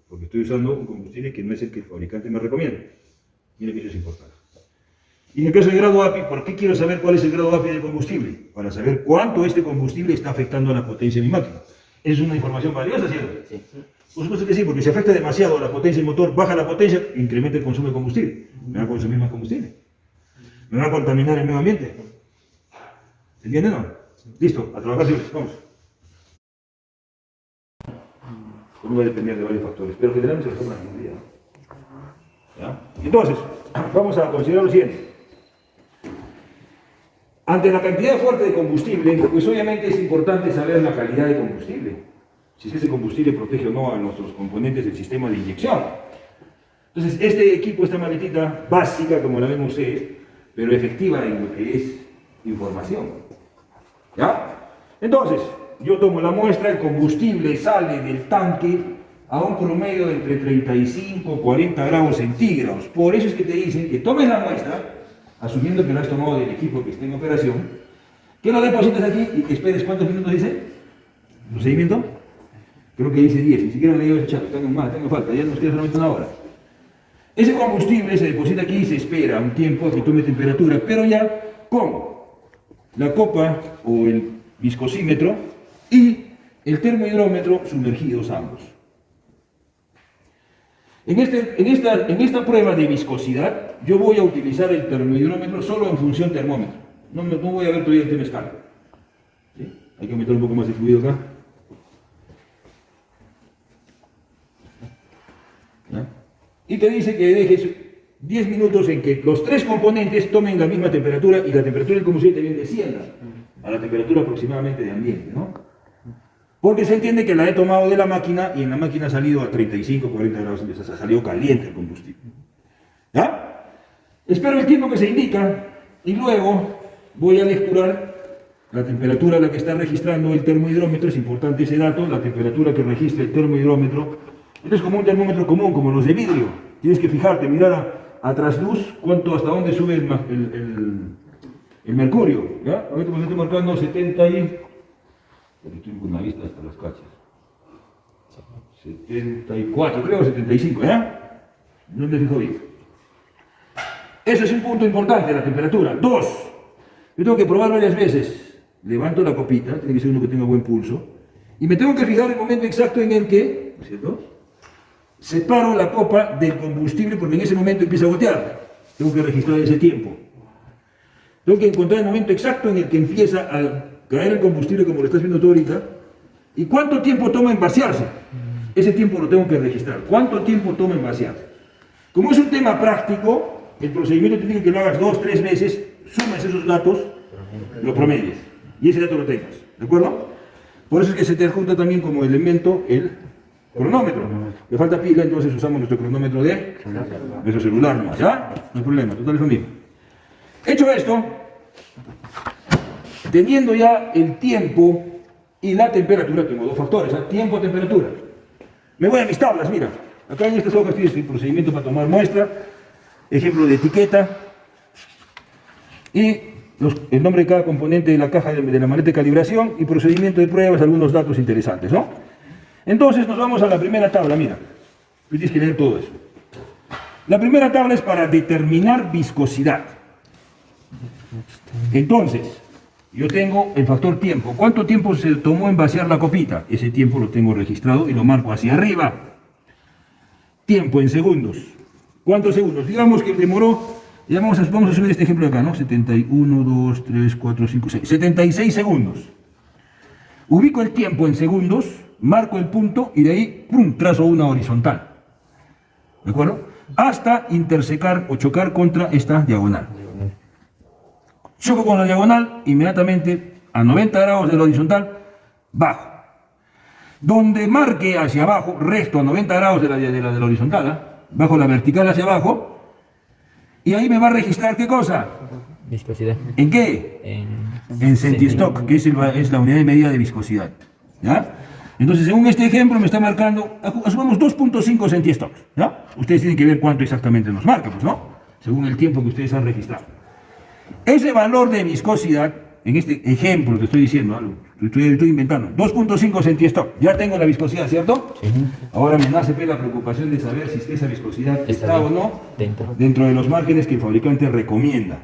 porque estoy usando un combustible que no es el que el fabricante me recomienda. Mira que eso es importante. Y en el caso del grado API, ¿por qué quiero saber cuál es el grado API del combustible? Para saber cuánto este combustible está afectando a la potencia de mi máquina. ¿Es una información valiosa, cierto? Sí. Por supuesto que sí, porque si afecta demasiado a la potencia del motor, baja la potencia, incrementa el consumo de combustible. Me va a consumir más combustible. Me va a contaminar el medio ambiente. ¿Se entiende, no? Listo, a trabajar, señores, vamos. Uno va a depender de varios factores, pero generalmente se toma la mayoría. ¿Ya? Entonces, vamos a considerar lo siguiente. Ante la cantidad fuerte de combustible, pues obviamente es importante saber la calidad de combustible. Si ese combustible protege o no a nuestros componentes del sistema de inyección. Entonces, este equipo, esta maletita básica, como la ven ustedes, pero efectiva en lo que es información. ¿Ya? Entonces, yo tomo la muestra, el combustible sale del tanque a un promedio de entre 35 y 40 grados centígrados. Por eso es que te dicen que tomes la muestra, asumiendo que lo has tomado del equipo que está en operación, que lo deposites aquí y que esperes, ¿cuántos minutos dice? ¿Procedimiento? Creo que dice 10, ni siquiera le digo ese chat, tengo falta, ya nos queda solamente una hora. Ese combustible se deposita aquí y se espera un tiempo a que tome temperatura, pero ya con la copa o el viscosímetro y el termohidrómetro sumergidos ambos. En esta prueba de viscosidad, yo voy a utilizar el termohidrómetro solo en función termómetro. No voy a ver todavía el tema escala. ¿Sí? Hay que meter un poco más de fluido acá. ¿Ya? Y te dice que dejes 10 minutos en que los tres componentes tomen la misma temperatura y la temperatura del combustible también descienda a la temperatura aproximadamente de ambiente, ¿no? Porque se entiende que la he tomado de la máquina y en la máquina ha salido a 35, 40 grados, entonces ha salido caliente el combustible. ¿Ya? Espero el tiempo que se indica y luego voy a lecturar la temperatura a la que está registrando el termohidrómetro. Es importante ese dato, la temperatura que registra el termohidrómetro. Entonces, como un termómetro común, como los de vidrio, tienes que fijarte, mirar a trasluz hasta dónde sube el mercurio. ¿Ya? Ahorita me estoy marcando 70 y... Estoy con la vista hasta las cachas. 74, creo 75, ¿ya? No me fijo bien. Ese es un punto importante, la temperatura. 2. Yo tengo que probar varias veces. Levanto la copita, tiene que ser uno que tenga buen pulso. Y me tengo que fijar el momento exacto en el que, ¿no es cierto?, separo la copa del combustible, porque en ese momento empieza a gotear. Tengo que registrar ese tiempo. Tengo que encontrar el momento exacto en el que empieza a caer el combustible, como lo estás viendo tú ahorita. ¿Y cuánto tiempo toma en vaciarse? Ese tiempo lo tengo que registrar. ¿Cuánto tiempo toma en vaciarse? Como es un tema práctico, el procedimiento te dice que lo hagas 2 o 3 veces, sumas esos datos, lo promedies, y ese dato lo tengas, ¿de acuerdo? Por eso es que se te adjunta también como elemento el cronómetro. Le falta pila, entonces usamos nuestro cronómetro de nuestro celular nomás, ¿ya? No hay problema, total es lo mismo. Hecho esto, teniendo ya el tiempo y la temperatura, tengo dos factores, ¿eh? Tiempo, temperatura. Me voy a mis tablas, mira. Acá en estas hojas tienes el procedimiento para tomar muestra, ejemplo de etiqueta y el nombre de cada componente de la caja de la maleta de calibración y procedimiento de pruebas, algunos datos interesantes, ¿no? Entonces nos vamos a la primera tabla, mira. Tienes que leer todo eso. La primera tabla es para determinar viscosidad. Entonces, yo tengo el factor tiempo. ¿Cuánto tiempo se tomó en vaciar la copita? Ese tiempo lo tengo registrado y lo marco hacia arriba. Tiempo en segundos. ¿Cuántos segundos? Digamos que demoró, ya vamos a subir este ejemplo de acá, ¿no? 71, 2, 3, 4, 5, 6. 76 segundos. Ubico el tiempo en segundos, marco el punto y de ahí, ¡pum!, trazo una horizontal. ¿De acuerdo? Hasta intersecar o chocar contra esta diagonal. Choco con la diagonal, inmediatamente a 90 grados de la horizontal, bajo. Donde marque hacia abajo, recto a 90 grados de la horizontal, ¿eh? Bajo la vertical hacia abajo, y ahí me va a registrar ¿qué cosa? Viscosidad. ¿En qué? En centistock, que es la unidad de medida de viscosidad. ¿Ya? Entonces, según este ejemplo, me está marcando, asumamos 2.5 centistock. ¿Ya? Ustedes tienen que ver cuánto exactamente nos marca, pues, ¿no? Según el tiempo que ustedes han registrado. Ese valor de viscosidad, en este ejemplo que estoy diciendo, estoy inventando, 2.5 centistock, ya tengo la viscosidad, ¿cierto? Sí. Ahora me nace la preocupación de saber si esa viscosidad está o no dentro de los márgenes que el fabricante recomienda.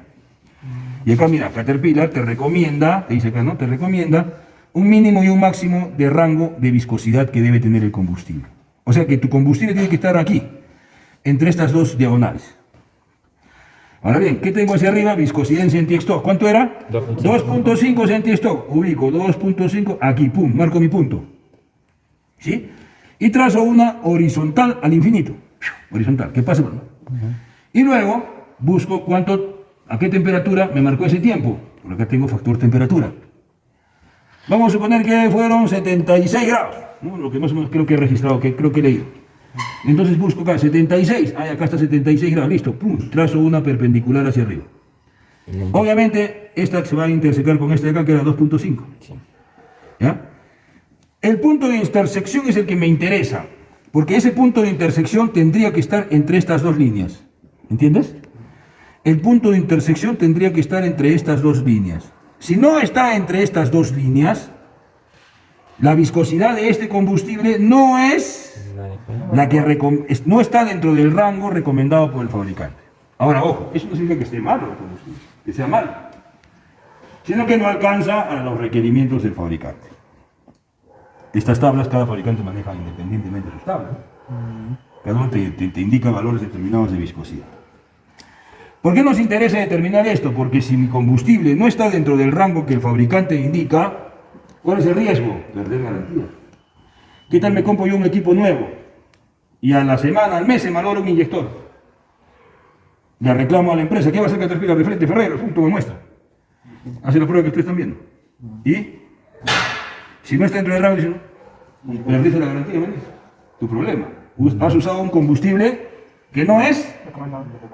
Y acá, mira, Caterpillar te recomienda, te dice acá, ¿no? Te recomienda un mínimo y un máximo de rango de viscosidad que debe tener el combustible. O sea que tu combustible tiene que estar aquí, entre estas dos diagonales. Ahora bien, ¿qué tengo hacia arriba? Viscosidad en centistock. ¿Cuánto era? 2.5 centistock. Ubico 2.5, aquí, pum, marco mi punto. ¿Sí? Y trazo una horizontal al infinito. Horizontal, ¿qué pasa? Y luego busco a qué temperatura me marcó ese tiempo. Por acá tengo factor temperatura. Vamos a suponer que fueron 76 grados, ¿no? Lo que más o menos creo que he registrado, que creo que he leído. Entonces busco acá 76, acá está 76 grados, listo, pum, trazo una perpendicular hacia arriba. Obviamente esta se va a intersecar con esta de acá que era 2.5. ¿Ya? El punto de intersección es el que me interesa, porque ese punto de intersección tendría que estar entre estas dos líneas. ¿Entiendes? El punto de intersección tendría que estar entre estas dos líneas. Si no está entre estas dos líneas, la viscosidad de este combustible no es la que no está dentro del rango recomendado por el fabricante. Ahora, ojo, eso no significa que esté malo el combustible, que sea malo, sino que no alcanza a los requerimientos del fabricante. Estas tablas cada fabricante maneja independientemente de sus tablas. Cada uno te indica valores determinados de viscosidad. ¿Por qué nos interesa determinar esto? Porque si mi combustible no está dentro del rango que el fabricante indica, ¿cuál es el riesgo? Perder garantía. ¿Qué tal me compro yo un equipo nuevo? Y a la semana, al mes, se malogra un inyector. Le reclamo a la empresa, ¿qué va a hacer Caterpillar? Refrente Ferrero, punto me muestra. Hace la prueba que ustedes están viendo. Y si no está dentro del rango, dice, no, perdiste la garantía, ¿ves? Tu problema. Has usado un combustible que no es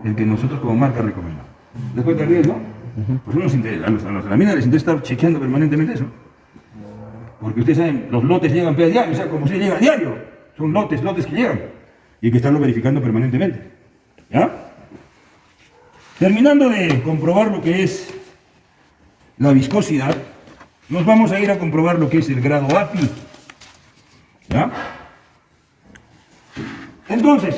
el que nosotros como marca recomendamos. ¿Les cuenta el riesgo? Pues a la mina les interesa estar chequeando permanentemente eso. Porque ustedes saben, los lotes llegan a diario, o sea, como si llega a diario. Son lotes que llegan. Y hay que estarlo verificando permanentemente. ¿Ya? Terminando de comprobar lo que es la viscosidad, nos vamos a ir a comprobar lo que es el grado API. ¿Ya? Entonces,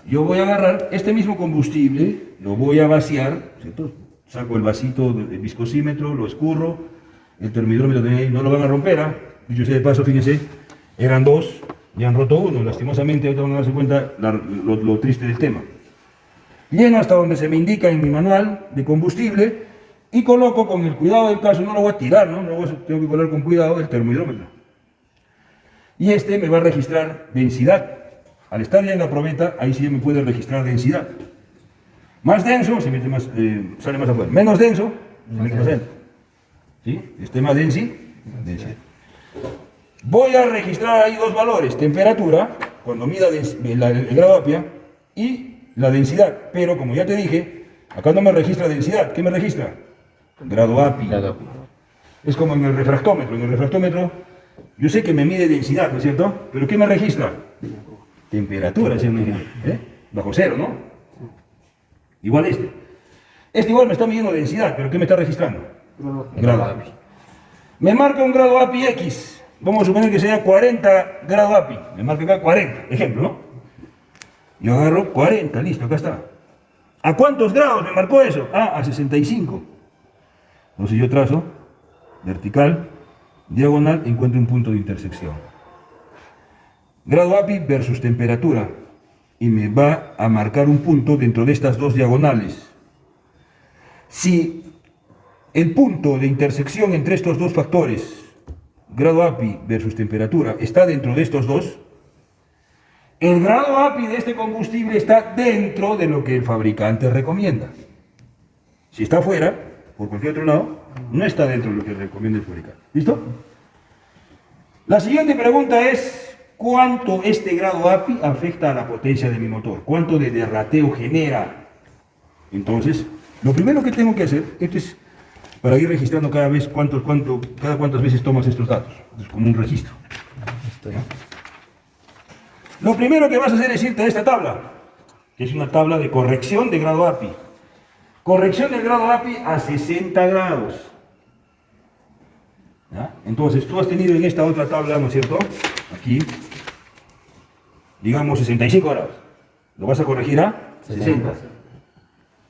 yo voy a agarrar este mismo combustible, lo voy a vaciar, ¿cierto? Saco el vasito del viscosímetro, lo escurro, el termidrómetro no lo van a romper, ¿eh? Dicho sea de paso, fíjense, eran dos, ya han roto uno, lastimosamente, ahorita van a darse cuenta lo triste del tema. Lleno hasta donde se me indica en mi manual de combustible y coloco con el cuidado del caso, no lo voy a tirar, ¿no? Tengo que colocar con cuidado el termidrómetro. Y este me va a registrar densidad. Al estar ya en la probeta, ahí sí me puede registrar densidad. Más denso, se mete más, sale más afuera. Menos denso, se mete más dentro. ¿Sí? Este más densidad. Voy a registrar ahí dos valores, temperatura, cuando mida el grado apia, y la densidad. Pero como ya te dije, acá no me registra densidad. ¿Qué me registra? Grado api. Es como en el refractómetro. En el refractómetro, yo sé que me mide densidad, ¿no es cierto? ¿Pero qué me registra? Temperatura, ¿sí? Bajo cero, ¿no? Igual este. Este igual me está midiendo densidad, pero ¿qué me está registrando? Grado api. Me marca un grado api X. Vamos a suponer que sea 40 grado api. Me marca acá 40, ejemplo, ¿no? Yo agarro 40, listo, acá está. ¿A cuántos grados me marcó eso? Ah, a 65. Entonces yo trazo vertical, diagonal, encuentro un punto de intersección. Grado api versus temperatura. Y me va a marcar un punto dentro de estas dos diagonales. Si el punto de intersección entre estos dos factores, grado api versus temperatura, está dentro de estos dos, el grado api de este combustible está dentro de lo que el fabricante recomienda. Si está fuera, por cualquier otro lado, no está dentro de lo que recomienda el fabricante. ¿Listo? La siguiente pregunta es, ¿cuánto este grado api afecta a la potencia de mi motor? ¿Cuánto de derrateo genera? Entonces, lo primero que tengo que hacer, esto es para ir registrando cada vez cada cuántas veces tomas estos datos. Es como un registro. Lo primero que vas a hacer es irte a esta tabla, que es una tabla de corrección de grado api. Corrección del grado api a 60 grados. ¿Ya? Entonces, tú has tenido en esta otra tabla, ¿no es cierto? Aquí, digamos 65 grados. Lo vas a corregir a 60.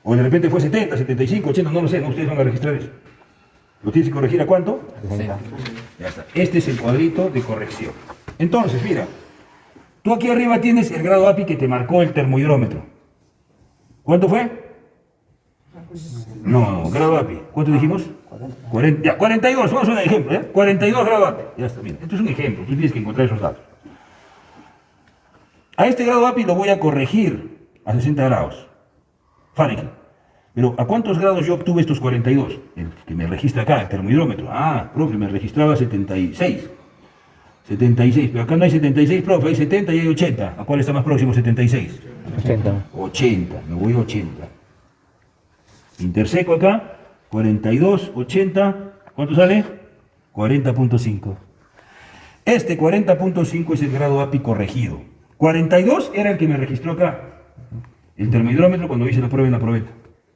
O de repente fue 70, 75, 80, no lo sé, no, ustedes van a registrar eso. ¿Lo tienes que corregir a cuánto? 60. Ya está. Este es el cuadrito de corrección. Entonces, mira, tú aquí arriba tienes el grado api que te marcó el termohidrómetro. ¿Cuánto fue? No, grado api. ¿Cuánto dijimos? 40, ya, 42, vamos a un ejemplo, ¿eh? 42 grado api. Ya está, mira, esto es un ejemplo, tú tienes que encontrar esos datos. A este grado api lo voy a corregir a 60 grados. Fahrenheit. Pero ¿a cuántos grados yo obtuve estos 42? El que me registra acá, el termohidrómetro. Ah, profe, me registraba 76. 76, pero acá no hay 76, profe, hay 70 y hay 80. ¿A cuál está más próximo 76? 80. 80, me voy a 80. Interseco acá, 42, 80, ¿cuánto sale? 40.5. Este 40.5 es el grado api corregido. 42 era el que me registró acá. El termohidrómetro cuando hice la prueba en la probeta.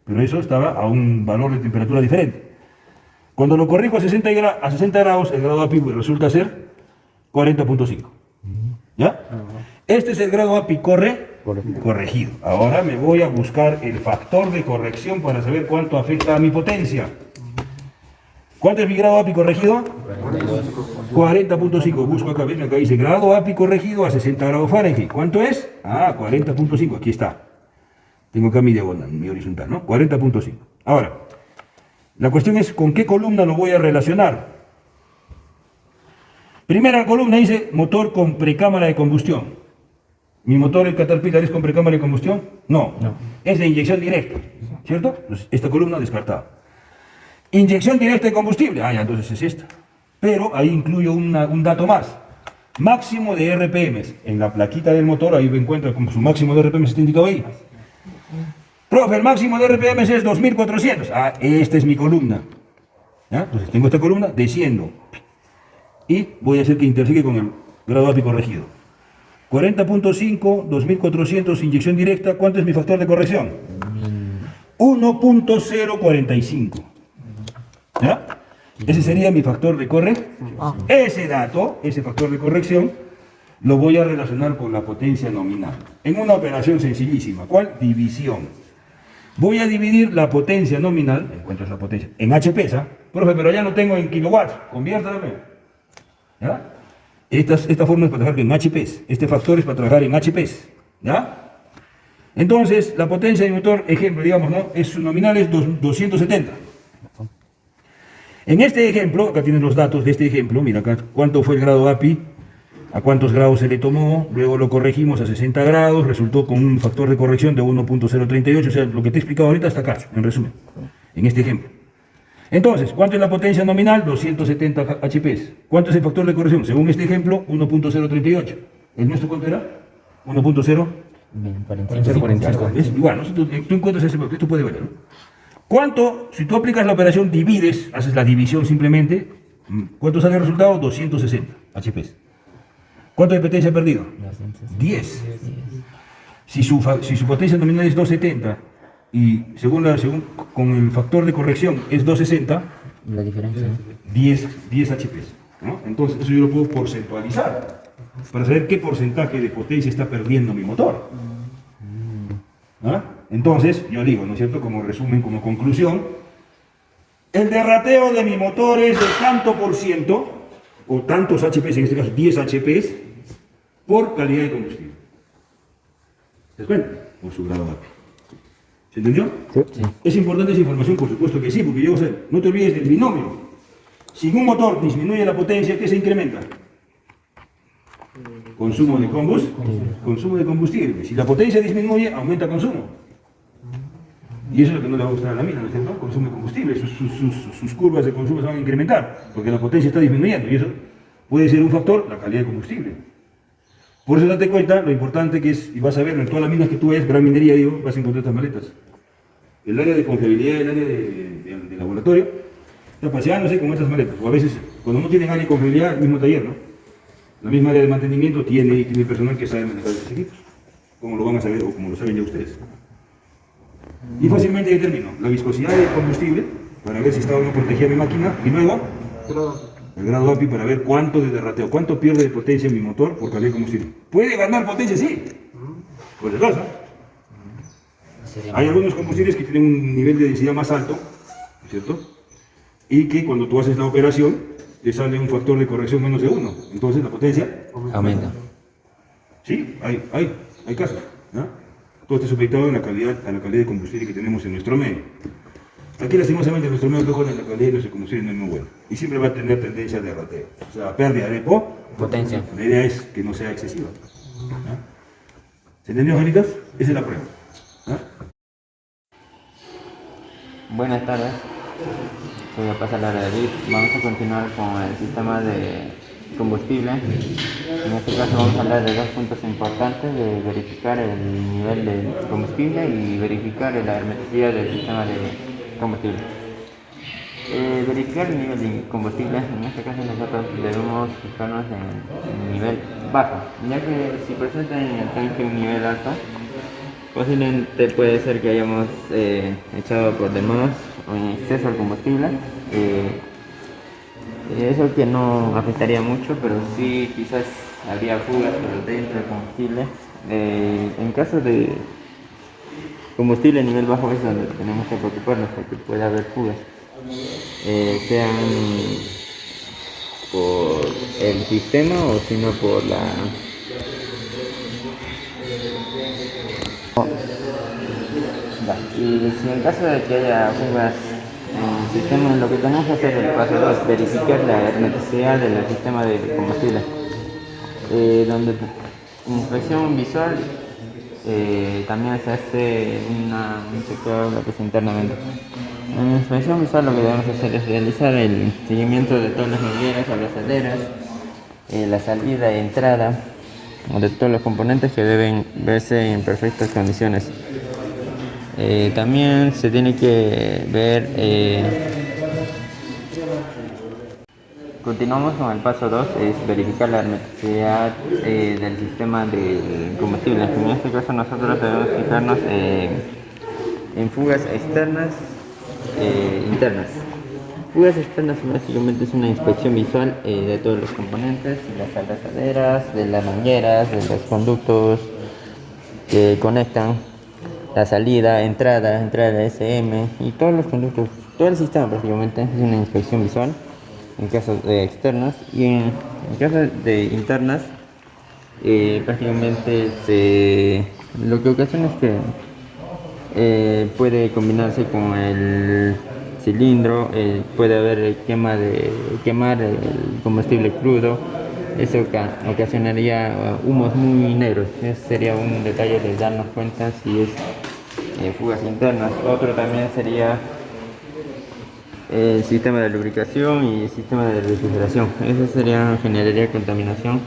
Pero eso estaba a un valor de temperatura diferente. Cuando lo corrijo a 60 grados, el grado api resulta ser 40.5. ¿Ya? Este es el grado api corregido. Ahora me voy a buscar el factor de corrección para saber cuánto afecta a mi potencia. ¿Cuánto es mi grado api corregido? 40.5. Busco acá, ven, acá dice grado api corregido a 60 grados Fahrenheit. ¿Cuánto es? Ah, 40.5. Aquí está. Tengo acá mi diagonal, mi horizontal, ¿no? 40.5. Ahora, la cuestión es con qué columna lo voy a relacionar. Primera columna dice motor con precámara de combustión. ¿Mi motor, el Caterpillar, es con precámara de combustión? No. Es de inyección directa, ¿cierto? Entonces, esta columna descartada. Inyección directa de combustible. Ah, ya, entonces es esta. Pero ahí incluyo un dato más. Máximo de RPMs. En la plaquita del motor, ahí me encuentro como su máximo de RPMs, está indicado ahí. Profe, el máximo de RPMs es 2400. Ah, esta es mi columna. ¿Ya? Entonces tengo esta columna, desciendo. Y voy a hacer que interseque con el grado api corregido. 40.5, 2400, inyección directa. ¿Cuánto es mi factor de corrección? 1.045. ¿Ya? Ese sería mi factor de corrección. Ese dato, ese factor de corrección, lo voy a relacionar con la potencia nominal. En una operación sencillísima. ¿Cuál? División. Voy a dividir la potencia nominal, encuentras la potencia, en HP, ¿ah? Profe, pero ya no tengo en kilowatts, conviértame. ¿Ya? Esta forma es para trabajar en HPs, este factor es para trabajar en HPs. ¿Ya? Entonces, la potencia del motor, ejemplo, digamos, ¿no? Su nominal es 270. En este ejemplo, acá tienen los datos de este ejemplo, mira acá, ¿cuánto fue el grado api a cuántos grados se le tomó, luego lo corregimos a 60 grados, resultó con un factor de corrección de 1.038, o sea, lo que te he explicado ahorita hasta acá, en resumen, en este ejemplo. Entonces, ¿cuánto es la potencia nominal? 270 HPs. ¿Cuánto es el factor de corrección? Según este ejemplo, 1.038. ¿El nuestro cuánto era? 1.0. 45. Es igual, ¿no? Tú encuentras ese, esto puede ver, ¿no? ¿Cuánto? Si tú aplicas la operación, divides, haces la división simplemente, ¿cuánto sale el resultado? 260 HPs. ¿Cuánto de potencia ha perdido? 10. Si su potencia nominal es 270 y según con el factor de corrección es 260, La diferencia, ¿no? 10 HPs, ¿no? Entonces eso yo lo puedo porcentualizar para saber qué porcentaje de potencia está perdiendo mi motor. ¿Ah? Entonces, yo digo, ¿no es cierto? Como resumen, como conclusión, el derrateo de mi motor es de tanto por ciento, o tantos HPs, en este caso 10 HPs, por calidad de combustible. ¿Te das cuenta? Por su grado API. ¿Se entendió? Sí. ¿Es importante esa información? Por supuesto que sí, porque yo sé, no te olvides del binomio. Si un motor disminuye la potencia, ¿qué se incrementa? Consumo de combustible. Si la potencia disminuye, aumenta consumo. Y eso es lo que no le va a gustar a la mina, ¿no es cierto? Consumo de combustible, sus curvas de consumo se van a incrementar, porque la potencia está disminuyendo, y eso puede ser un factor, la calidad de combustible. Por eso date cuenta lo importante que es, y vas a ver en todas las minas que tú ves, gran minería, digo, vas a encontrar estas maletas. El área de confiabilidad, el área de laboratorio, está paseándose con estas maletas. O a veces, cuando no tienen área de confiabilidad, el mismo taller, ¿no? La misma área de mantenimiento tiene personal que sabe manejar estos equipos, como lo van a saber o como lo saben ya ustedes. Y fácilmente determino la viscosidad del combustible para ver si está o no protegida mi máquina, y luego el grado API para ver cuánto de derrateo, cuánto pierde de potencia mi motor por calidad de combustible. ¿Puede ganar potencia? Sí, por si acaso. Hay algunos combustibles que tienen un nivel de densidad más alto, ¿no es cierto? Y que cuando tú haces la operación te sale un factor de corrección menos de 1, entonces la potencia Aumenta. Sí, hay casos, ¿no? Todo está supeditado a la calidad de combustible que tenemos en nuestro medio. Aquí lastimosamente nuestro medio mejor en la calidad de nuestro combustible no es muy bueno. Y siempre va a tener tendencia de derrateo. O sea, pérdida de Potencia. La idea es que no sea excesiva. ¿No? ¿Se entendió, Angelitas? Esa es la prueba. ¿No? Buenas tardes. Voy a pasar la hora de David. Vamos a continuar con el sistema de combustible. En este caso vamos a hablar de dos puntos importantes, de verificar el nivel de combustible y verificar la hermeticidad del sistema de combustible. Verificar el nivel de combustible, en este caso nosotros debemos fijarnos en nivel bajo, ya que si presenta en el tanque un nivel alto, posiblemente puede ser que hayamos echado por demás o en exceso el combustible. Eso que no afectaría mucho, pero sí quizás habría fugas por dentro del combustible. En caso de combustible a nivel bajo es donde tenemos que preocuparnos porque puede haber fugas, sean por el sistema o sino por la... Y si en caso de que haya fugas en el sistema, lo que tenemos que hacer el paso 2 es verificar la hermeticidad del sistema de combustible, donde inspección visual también se hace un chequeo lo que es internamente. En la inspección visual lo que debemos hacer es realizar el seguimiento de todas las mangueras, abrazaderas, la salida y entrada de todos los componentes que deben verse en perfectas condiciones. También se tiene que ver, continuamos con el paso 2, es verificar la hermeticidad del sistema de combustible. En este caso nosotros debemos fijarnos en fugas externas e internas. Fugas externas básicamente es una inspección visual de todos los componentes, de las abrazaderas, de las mangueras, de los conductos que conectan la salida, entrada de SM y todos los conductos, todo el sistema prácticamente es una inspección visual en caso de externas, y en caso de internas prácticamente lo que ocasiona es que puede combinarse con el cilindro, puede haber quemar el combustible crudo, eso ocasionaría humos muy negros. Ese sería un detalle de darnos cuenta si es fugas internas. Otro también sería el sistema de lubricación y el sistema de refrigeración. Eso generaría contaminación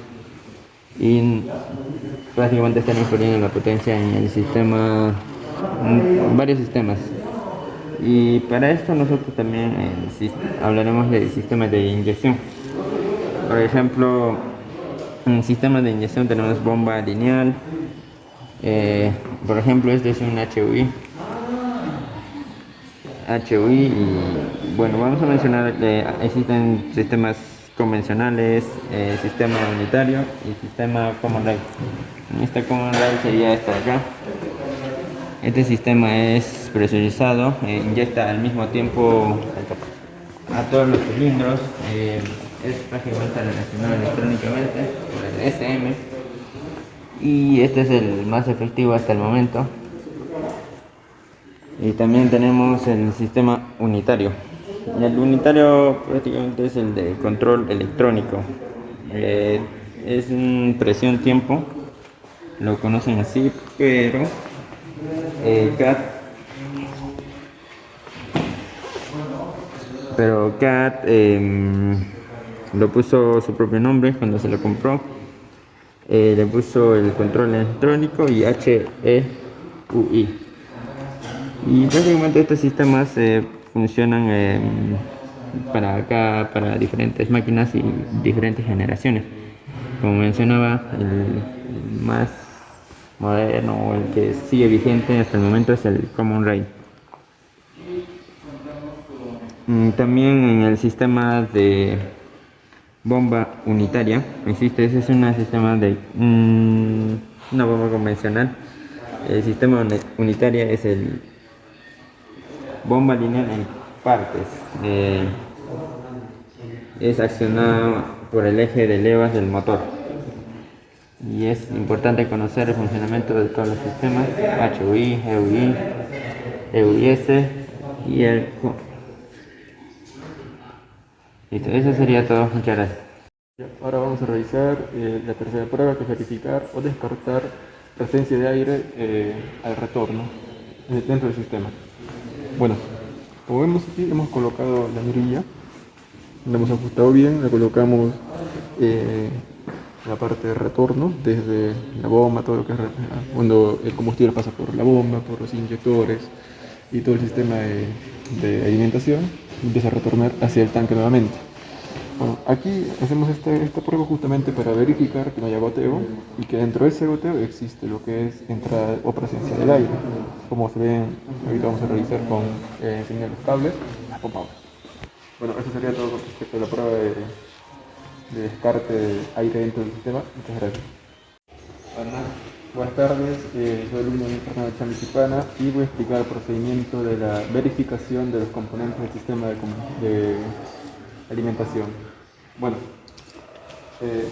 y prácticamente están influyendo la potencia en el sistema, varios sistemas. Y para esto nosotros también hablaremos de sistemas de inyección. Por ejemplo, en sistemas de inyección tenemos bomba lineal. Por ejemplo, este es un HUI y bueno, vamos a mencionar que existen sistemas convencionales, sistema unitario y sistema Common Rail. Este Common Rail sería este de acá. Este sistema es presurizado, inyecta al mismo tiempo a todos los cilindros, es prácticamente relacionado electrónicamente por el SM y este es el más efectivo hasta el momento. Y también tenemos el sistema unitario. El unitario prácticamente es el de control electrónico. Es presión-tiempo, lo conocen así, pero CAT lo puso su propio nombre cuando se lo compró. Le puso el control electrónico y HEUI. Y prácticamente estos sistemas funcionan para diferentes máquinas y diferentes generaciones. Como mencionaba, el más moderno o el que sigue vigente hasta el momento es el Common Rail. También en el sistema de bomba unitaria existe, ese es un sistema de una bomba convencional. El sistema unitaria es el bomba lineal en partes. Es accionado por el eje de levas del motor. Y es importante conocer el funcionamiento de todos los sistemas, HUI, EUI, EUIS y el... Listo, eso sería todo. Muchas gracias. Ahora vamos a realizar la tercera prueba, que es verificar o descartar presencia de aire al retorno dentro del sistema. Bueno, como vemos aquí, hemos colocado la mirilla, la hemos ajustado bien, la colocamos la parte de retorno, desde la bomba, todo lo que es cuando el combustible pasa por la bomba, por los inyectores y todo el sistema de alimentación, empieza a retornar hacia el tanque nuevamente. Bueno, aquí hacemos esta prueba justamente para verificar que no haya goteo y que dentro de ese goteo existe lo que es entrada o presencia del aire. Como se ven, ahorita vamos a realizar con enseñar los cables pompados. Bueno, eso sería todo con respecto a la prueba de descarte de aire dentro del sistema. Muchas gracias. Buenas tardes, soy alumno de Fernando Chamichipana y voy a explicar el procedimiento de la verificación de los componentes del sistema de alimentación. Bueno,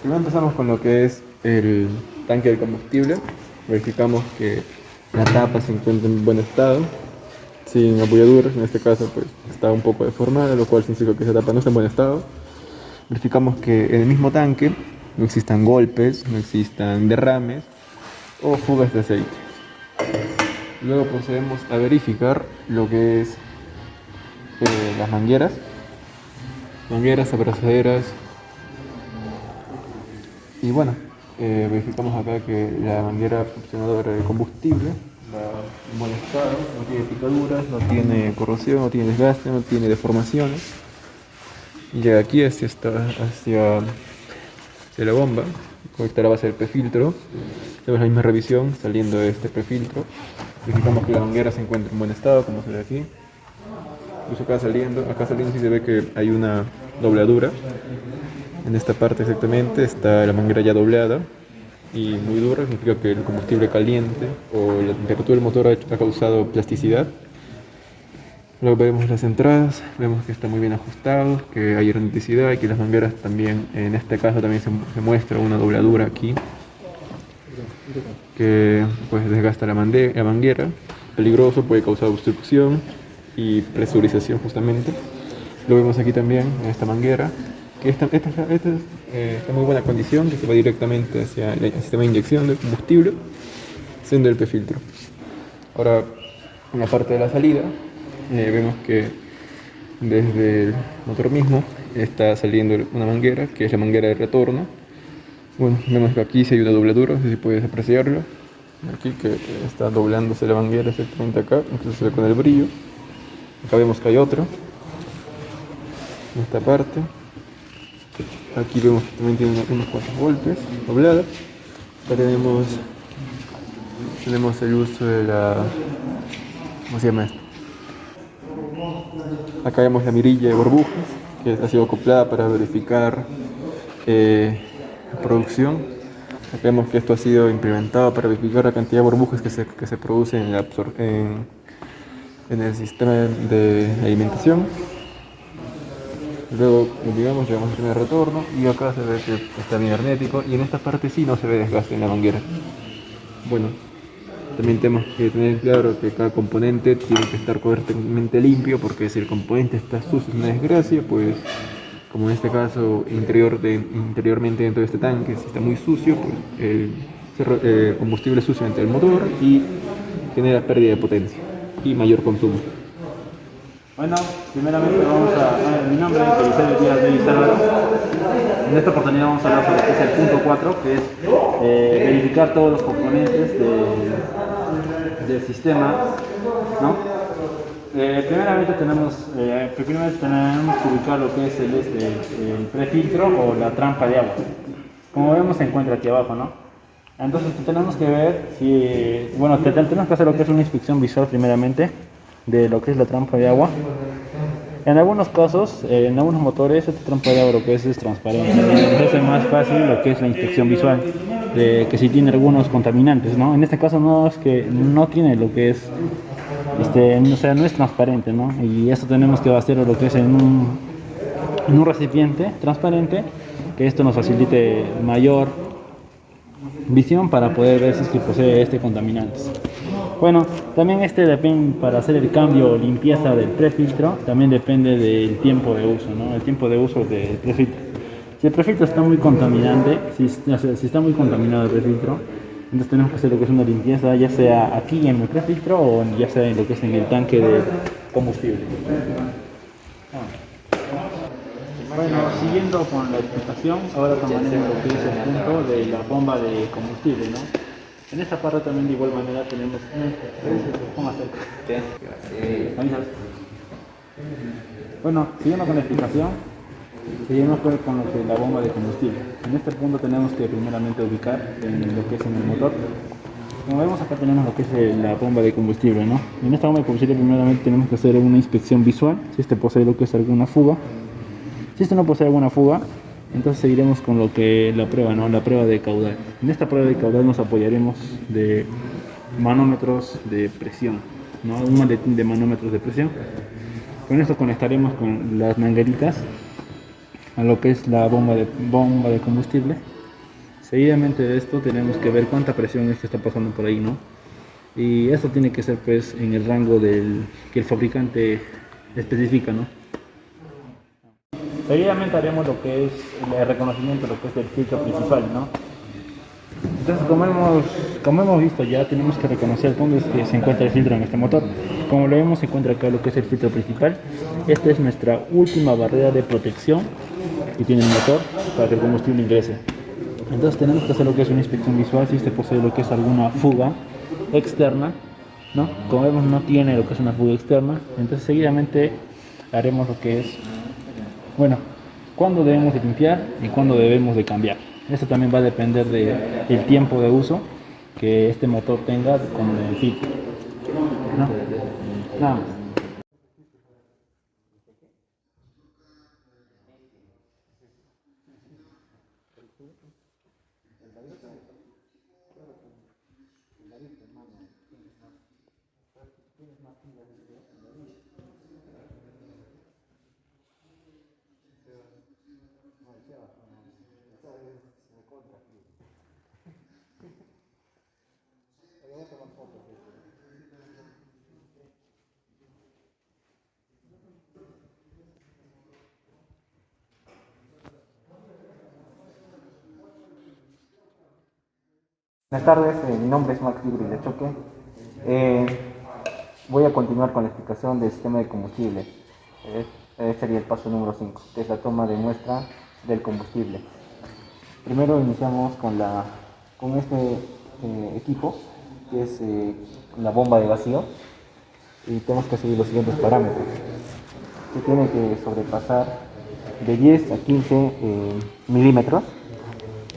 primero empezamos con lo que es el tanque de combustible. Verificamos que la tapa se encuentra en buen estado, sin apoyaduras. En este caso pues está un poco deformada, lo cual significa que esa tapa no está en buen estado. Verificamos que en el mismo tanque no existan golpes, no existan derrames o fugas de aceite. Luego procedemos a verificar lo que es las mangueras, abrazaderas, y bueno, verificamos acá que la manguera succionadora de combustible va en buen estado, no tiene picaduras, no tiene corrosión, no tiene desgaste, no tiene deformaciones. Y llega aquí hacia la bomba, conecta la base del prefiltro. Hacemos la misma revisión saliendo de este prefiltro. Verificamos que la manguera se encuentra en buen estado, como se ve aquí. Incluso acá saliendo sí se ve que hay una dobladura. En esta parte exactamente está la manguera ya doblada y muy dura, significa que el combustible caliente o la temperatura del motor ha causado plasticidad. Luego vemos las entradas, vemos que está muy bien ajustado, que hay hermeticidad y que las mangueras también, en este caso también se muestra una dobladura aquí que pues desgasta la manguera, peligroso, puede causar obstrucción y presurización justamente. Lo vemos aquí también en esta manguera, que esta está en muy buena condición, que se va directamente hacia el sistema de inyección de combustible, siendo el P-filtro. Ahora, en la parte de la salida, vemos que desde el motor mismo está saliendo una manguera, que es la manguera de retorno. Bueno, vemos que aquí sí hay una dobladura, no sé si puedes apreciarlo. Aquí que está doblándose la manguera exactamente acá, incluso se ve con el brillo. Acá vemos que hay otro, en esta parte. Aquí vemos que también tiene unos cuantos golpes doblados. Acá tenemos el uso de la... ¿Cómo se llama esto? Acá vemos la mirilla de burbujas que ha sido acoplada para verificar la producción. Acá vemos que esto ha sido implementado para verificar la cantidad de burbujas que se producen en el sistema de alimentación. Luego, digamos, llegamos al primer retorno y acá se ve que está bien hermético y en esta parte sí no se ve desgaste en la manguera. Bueno, también tenemos que tener claro que cada componente tiene que estar correctamente limpio, porque si el componente está sucio, es una desgracia, pues como en este caso interiormente dentro de este tanque, si está muy sucio, pues el combustible sucio entra al motor y genera pérdida de potencia y mayor consumo. Bueno, primeramente mi nombre es Eliseo Díaz de Álvaro. En esta oportunidad vamos a hablar sobre el punto 4, que es verificar todos los componentes del sistema, ¿no? Primeramente tenemos que ubicar lo que es el prefiltro o la trampa de agua. Como vemos se encuentra aquí abajo, ¿no? Entonces tenemos que ver si, bueno, tenemos que hacer lo que es una inspección visual primeramente de lo que es la trampa de agua. En algunos casos, en algunos motores, esta trampa de agua lo que es transparente. Entonces es más fácil lo que es la inspección visual, que si tiene algunos contaminantes, ¿no? En este caso no es que no tiene lo que es, o sea, no es transparente, ¿no? Y esto tenemos que hacerlo lo que es en un recipiente transparente, que esto nos facilite mayor visión para poder ver si es que posee contaminantes. Bueno, también depende, para hacer el cambio o limpieza del prefiltro, también depende del tiempo de uso, ¿no? El tiempo de uso del prefiltro. Si el prefiltro está muy contaminante, si está muy contaminado el prefiltro, entonces tenemos que hacer lo que es una limpieza, ya sea aquí en el prefiltro o ya sea en lo que es en el tanque de combustible. Bueno, siguiendo con la explicación, ahora tomaremos lo que es el punto de la bomba de combustible, ¿no? En esta parte también de igual manera tenemos bueno, siguiendo con la explicación, seguimos con lo que es la bomba de combustible. En este punto tenemos que primeramente ubicar en lo que es en el motor. Como vemos acá tenemos lo que es la bomba de combustible, ¿no? En esta bomba de combustible primeramente tenemos que hacer una inspección visual, si posee lo que es alguna fuga. Si esto no posee alguna fuga, entonces seguiremos con lo que la prueba, ¿no? La prueba de caudal. En esta prueba de caudal nos apoyaremos de manómetros de presión, ¿no? Un maletín de manómetros de presión. Con esto conectaremos con las mangueritas a lo que es la bomba de combustible. Seguidamente de esto tenemos que ver cuánta presión está pasando por ahí, ¿no? Y esto tiene que ser pues en el rango que el fabricante especifica, ¿no? Seguidamente haremos lo que es el reconocimiento, lo que es del filtro principal, ¿no? Entonces, como hemos visto ya, tenemos que reconocer dónde es que se encuentra el filtro en este motor. Como lo vemos, se encuentra acá lo que es el filtro principal. Esta es nuestra última barrera de protección que tiene el motor para que el combustible ingrese. Entonces tenemos que hacer lo que es una inspección visual, si posee lo que es alguna fuga externa, ¿no? Como vemos no tiene lo que es una fuga externa, entonces seguidamente haremos lo que es, bueno, cuándo debemos de limpiar y cuándo debemos de cambiar. Esto también va a depender del tiempo de uso que este motor tenga con el filtro, ¿no? Nada más. Buenas tardes, mi nombre es Max Libri de Choque. Eh, Voy a continuar con la explicación del sistema de combustible. Sería el paso número 5, que es la toma de muestra del combustible. Primero iniciamos con este equipo, que es la bomba de vacío, y tenemos que seguir los siguientes parámetros, que tiene que sobrepasar de 10 a 15 milímetros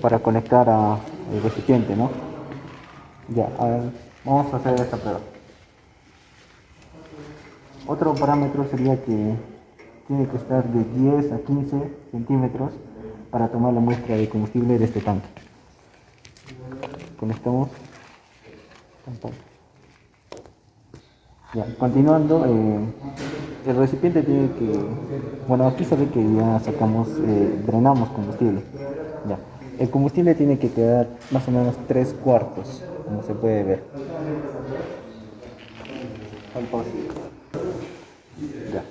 para conectar al recipiente, ¿no? Ya, a ver, vamos a hacer esta prueba. Otro parámetro sería que tiene que estar de 10 a 15 centímetros para tomar la muestra de combustible de este tanque. Conectamos. Ya, continuando, el recipiente tiene que, bueno, aquí se ve que ya sacamos, drenamos combustible. Ya. El combustible tiene que quedar más o menos 3/4, como se puede ver. Ya.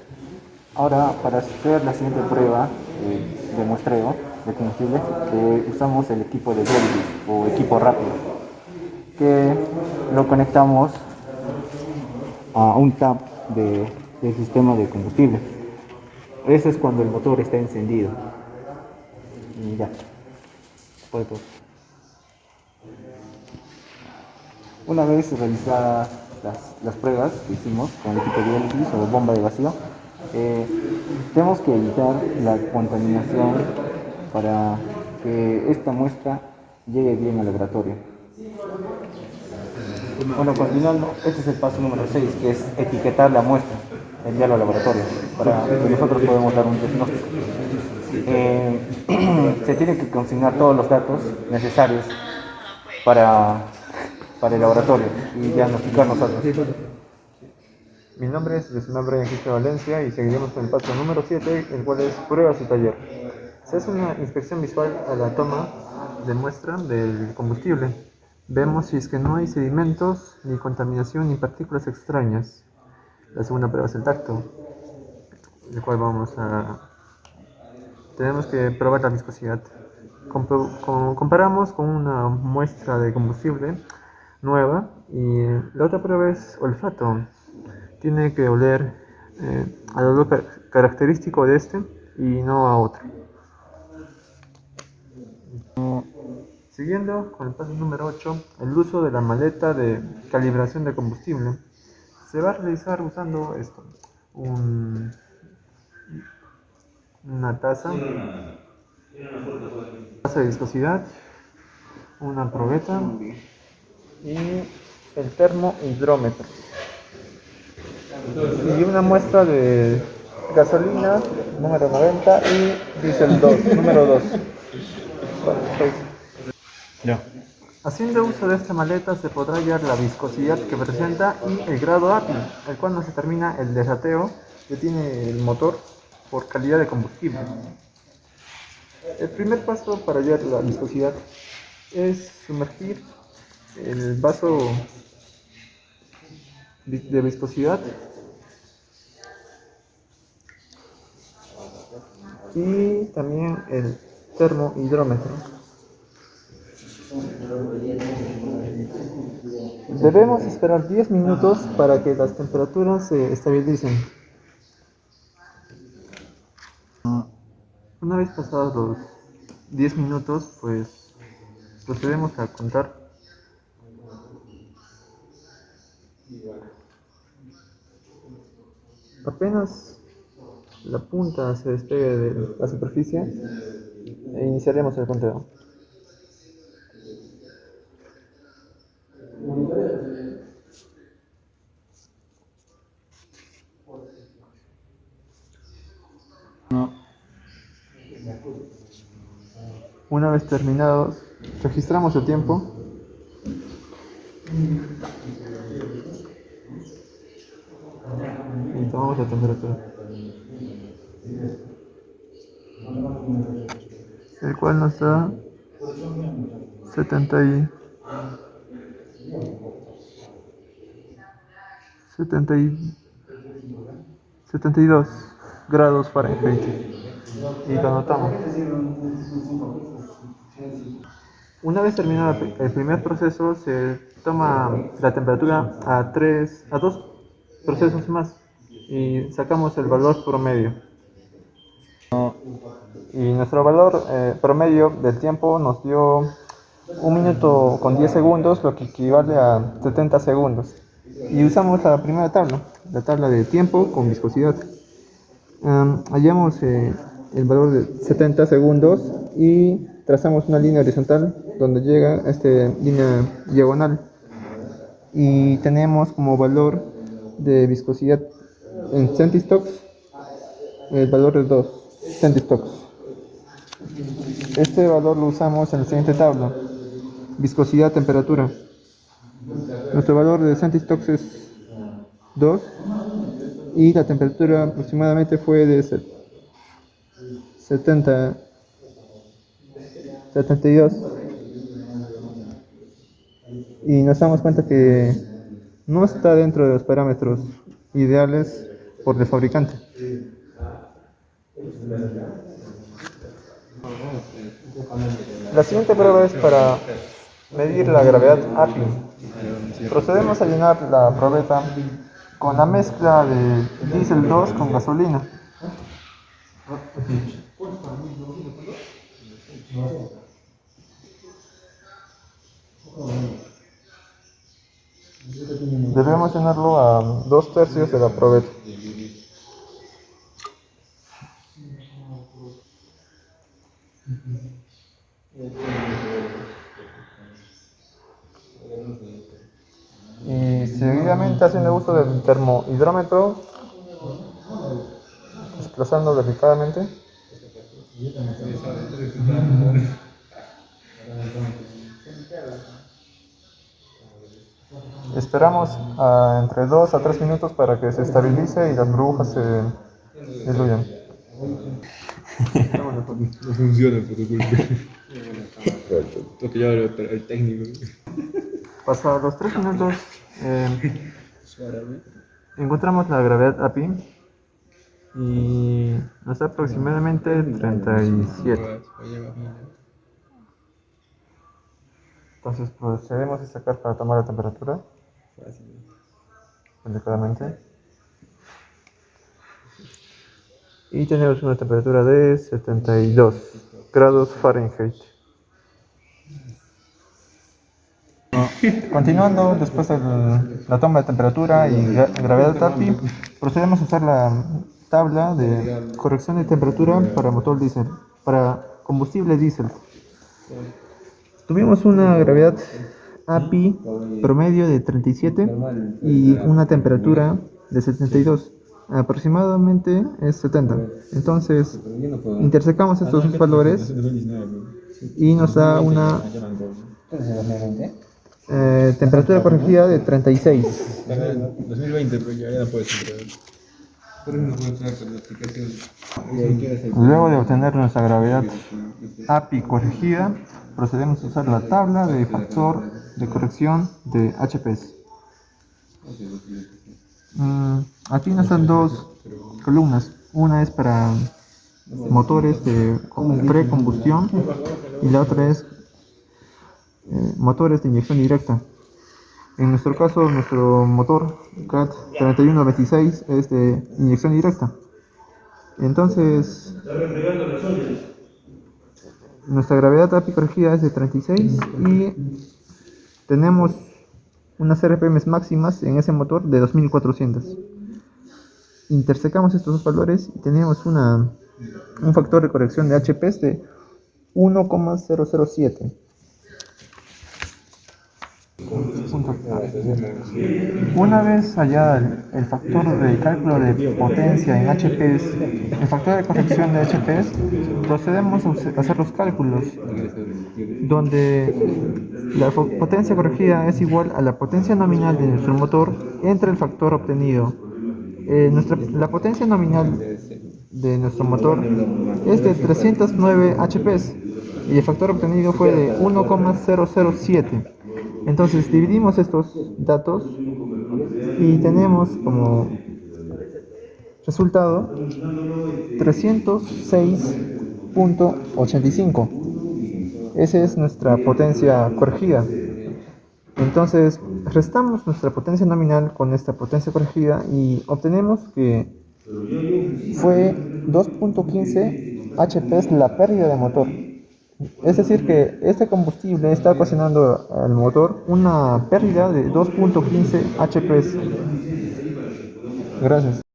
Ahora, para hacer la siguiente prueba de muestreo de combustible, usamos el equipo de diálisis o equipo rápido, que lo conectamos a un tap del sistema de combustible. Eso es cuando el motor está encendido. Y ya. Una vez realizadas las pruebas que hicimos con el equipo de diálisis o bomba de vacío, tenemos que evitar la contaminación para que esta muestra llegue bien al laboratorio. Bueno, continuando, este es el paso número 6, que es etiquetar la muestra, enviarla al laboratorio, para que nosotros podamos dar un diagnóstico. Se tienen que consignar todos los datos necesarios para el laboratorio y diagnosticar nosotros. Mi nombre es Luis Brian Valencia y seguiremos con el paso número 7, el cual es pruebas y taller. Se hace una inspección visual a la toma de muestra del combustible. Vemos si es que no hay sedimentos, ni contaminación, ni partículas extrañas. La segunda prueba es el tacto, el cual tenemos que probar la viscosidad. Comparamos con una muestra de combustible nueva y la otra prueba es olfato. Tiene que oler al olor característico de este y no a otro. Siguiendo con el paso número 8, el uso de la maleta de calibración de combustible. Se va a realizar usando esto, una taza de viscosidad, una probeta y el termohidrómetro. Y una muestra de gasolina número 90 y diésel 2, número 2. Ya. Haciendo uso de esta maleta se podrá hallar la viscosidad que presenta y el grado API, el cual nos determina el desateo que tiene el motor por calidad de combustible. El primer paso para hallar la viscosidad es sumergir el vaso de viscosidad y también el termohidrómetro. Debemos esperar 10 minutos para que las temperaturas se estabilicen. Una vez pasados los 10 minutos, pues procedemos a contar. Apenas la punta se despegue de la superficie, iniciaremos el conteo. Una vez terminados, registramos el tiempo y tomamos la temperatura, el cual nos da 72 grados Fahrenheit y lo anotamos. Una vez terminado el primer proceso, se toma la temperatura a dos procesos más y sacamos el valor promedio. Y nuestro valor promedio del tiempo nos dio 1 minuto con 10 segundos, lo que equivale a 70 segundos. Y usamos la primera tabla, la tabla de tiempo con viscosidad. Hallamos el valor de 70 segundos y trazamos una línea horizontal donde llega a esta línea diagonal. Y tenemos como valor de viscosidad en centistocks el valor de 2 centistocks. Este valor lo usamos en la siguiente tabla: viscosidad, temperatura. Nuestro valor de centistocks es 2 y la temperatura aproximadamente fue de 72. Y nos damos cuenta que no está dentro de los parámetros ideales por el fabricante. La siguiente prueba es para medir la gravedad API. Procedemos a llenar la probeta con la mezcla de diésel 2 con gasolina. Debemos llenarlo a 2/3 de la probeta. Y seguidamente, haciendo uso del termohidrómetro, desplazando delicadamente, esperamos entre 2 a 3 minutos para que se estabilice y las burbujas se diluyan. No funciona el protocolo. Tengo que llevar el técnico. Pasados los 3 minutos, encontramos la gravedad API y nos da aproximadamente 37. Entonces procedemos a sacar para tomar la temperatura delicadamente. Y tenemos una temperatura de 72 grados Fahrenheit. Continuando, después de la toma de temperatura y gravedad API, procedemos a usar la tabla de corrección de temperatura para motor diésel, para combustible diésel. Tuvimos una gravedad API promedio de 37 y una temperatura de 72. Aproximadamente es 70. Entonces, intersecamos estos dos valores y nos da una temperatura corregida de 36. 2020, pero ya no puedes entrar. Pero no puedo entrar con la aplicación. Luego de obtener nuestra gravedad API corregida, procedemos a usar la tabla de factor de corrección de HPS. Aquí nos dan dos columnas. Una es para motores de precombustión y la otra es motores de inyección directa. En nuestro caso, nuestro motor CAT 3126 es de inyección directa. Entonces, nuestra gravedad API corregida es de 36 y tenemos unas RPM máximas en ese motor de 2400. Intersecamos estos dos valores y tenemos un factor de corrección de HPS de 1,007. Una vez hallada el factor de cálculo de potencia en HPS, el factor de corrección de HPS, procedemos a hacer los cálculos, donde la potencia corregida es igual a la potencia nominal de nuestro motor entre el factor obtenido. La potencia nominal de nuestro motor es de 309 HPS y el factor obtenido fue de 1,007. Entonces dividimos estos datos y tenemos como resultado 306.85. Esa es nuestra potencia corregida. Entonces, restamos nuestra potencia nominal con esta potencia corregida y obtenemos que fue 2.15 HP la pérdida de motor. Es decir, que este combustible está ocasionando al motor una pérdida de 2.15 HP. Gracias.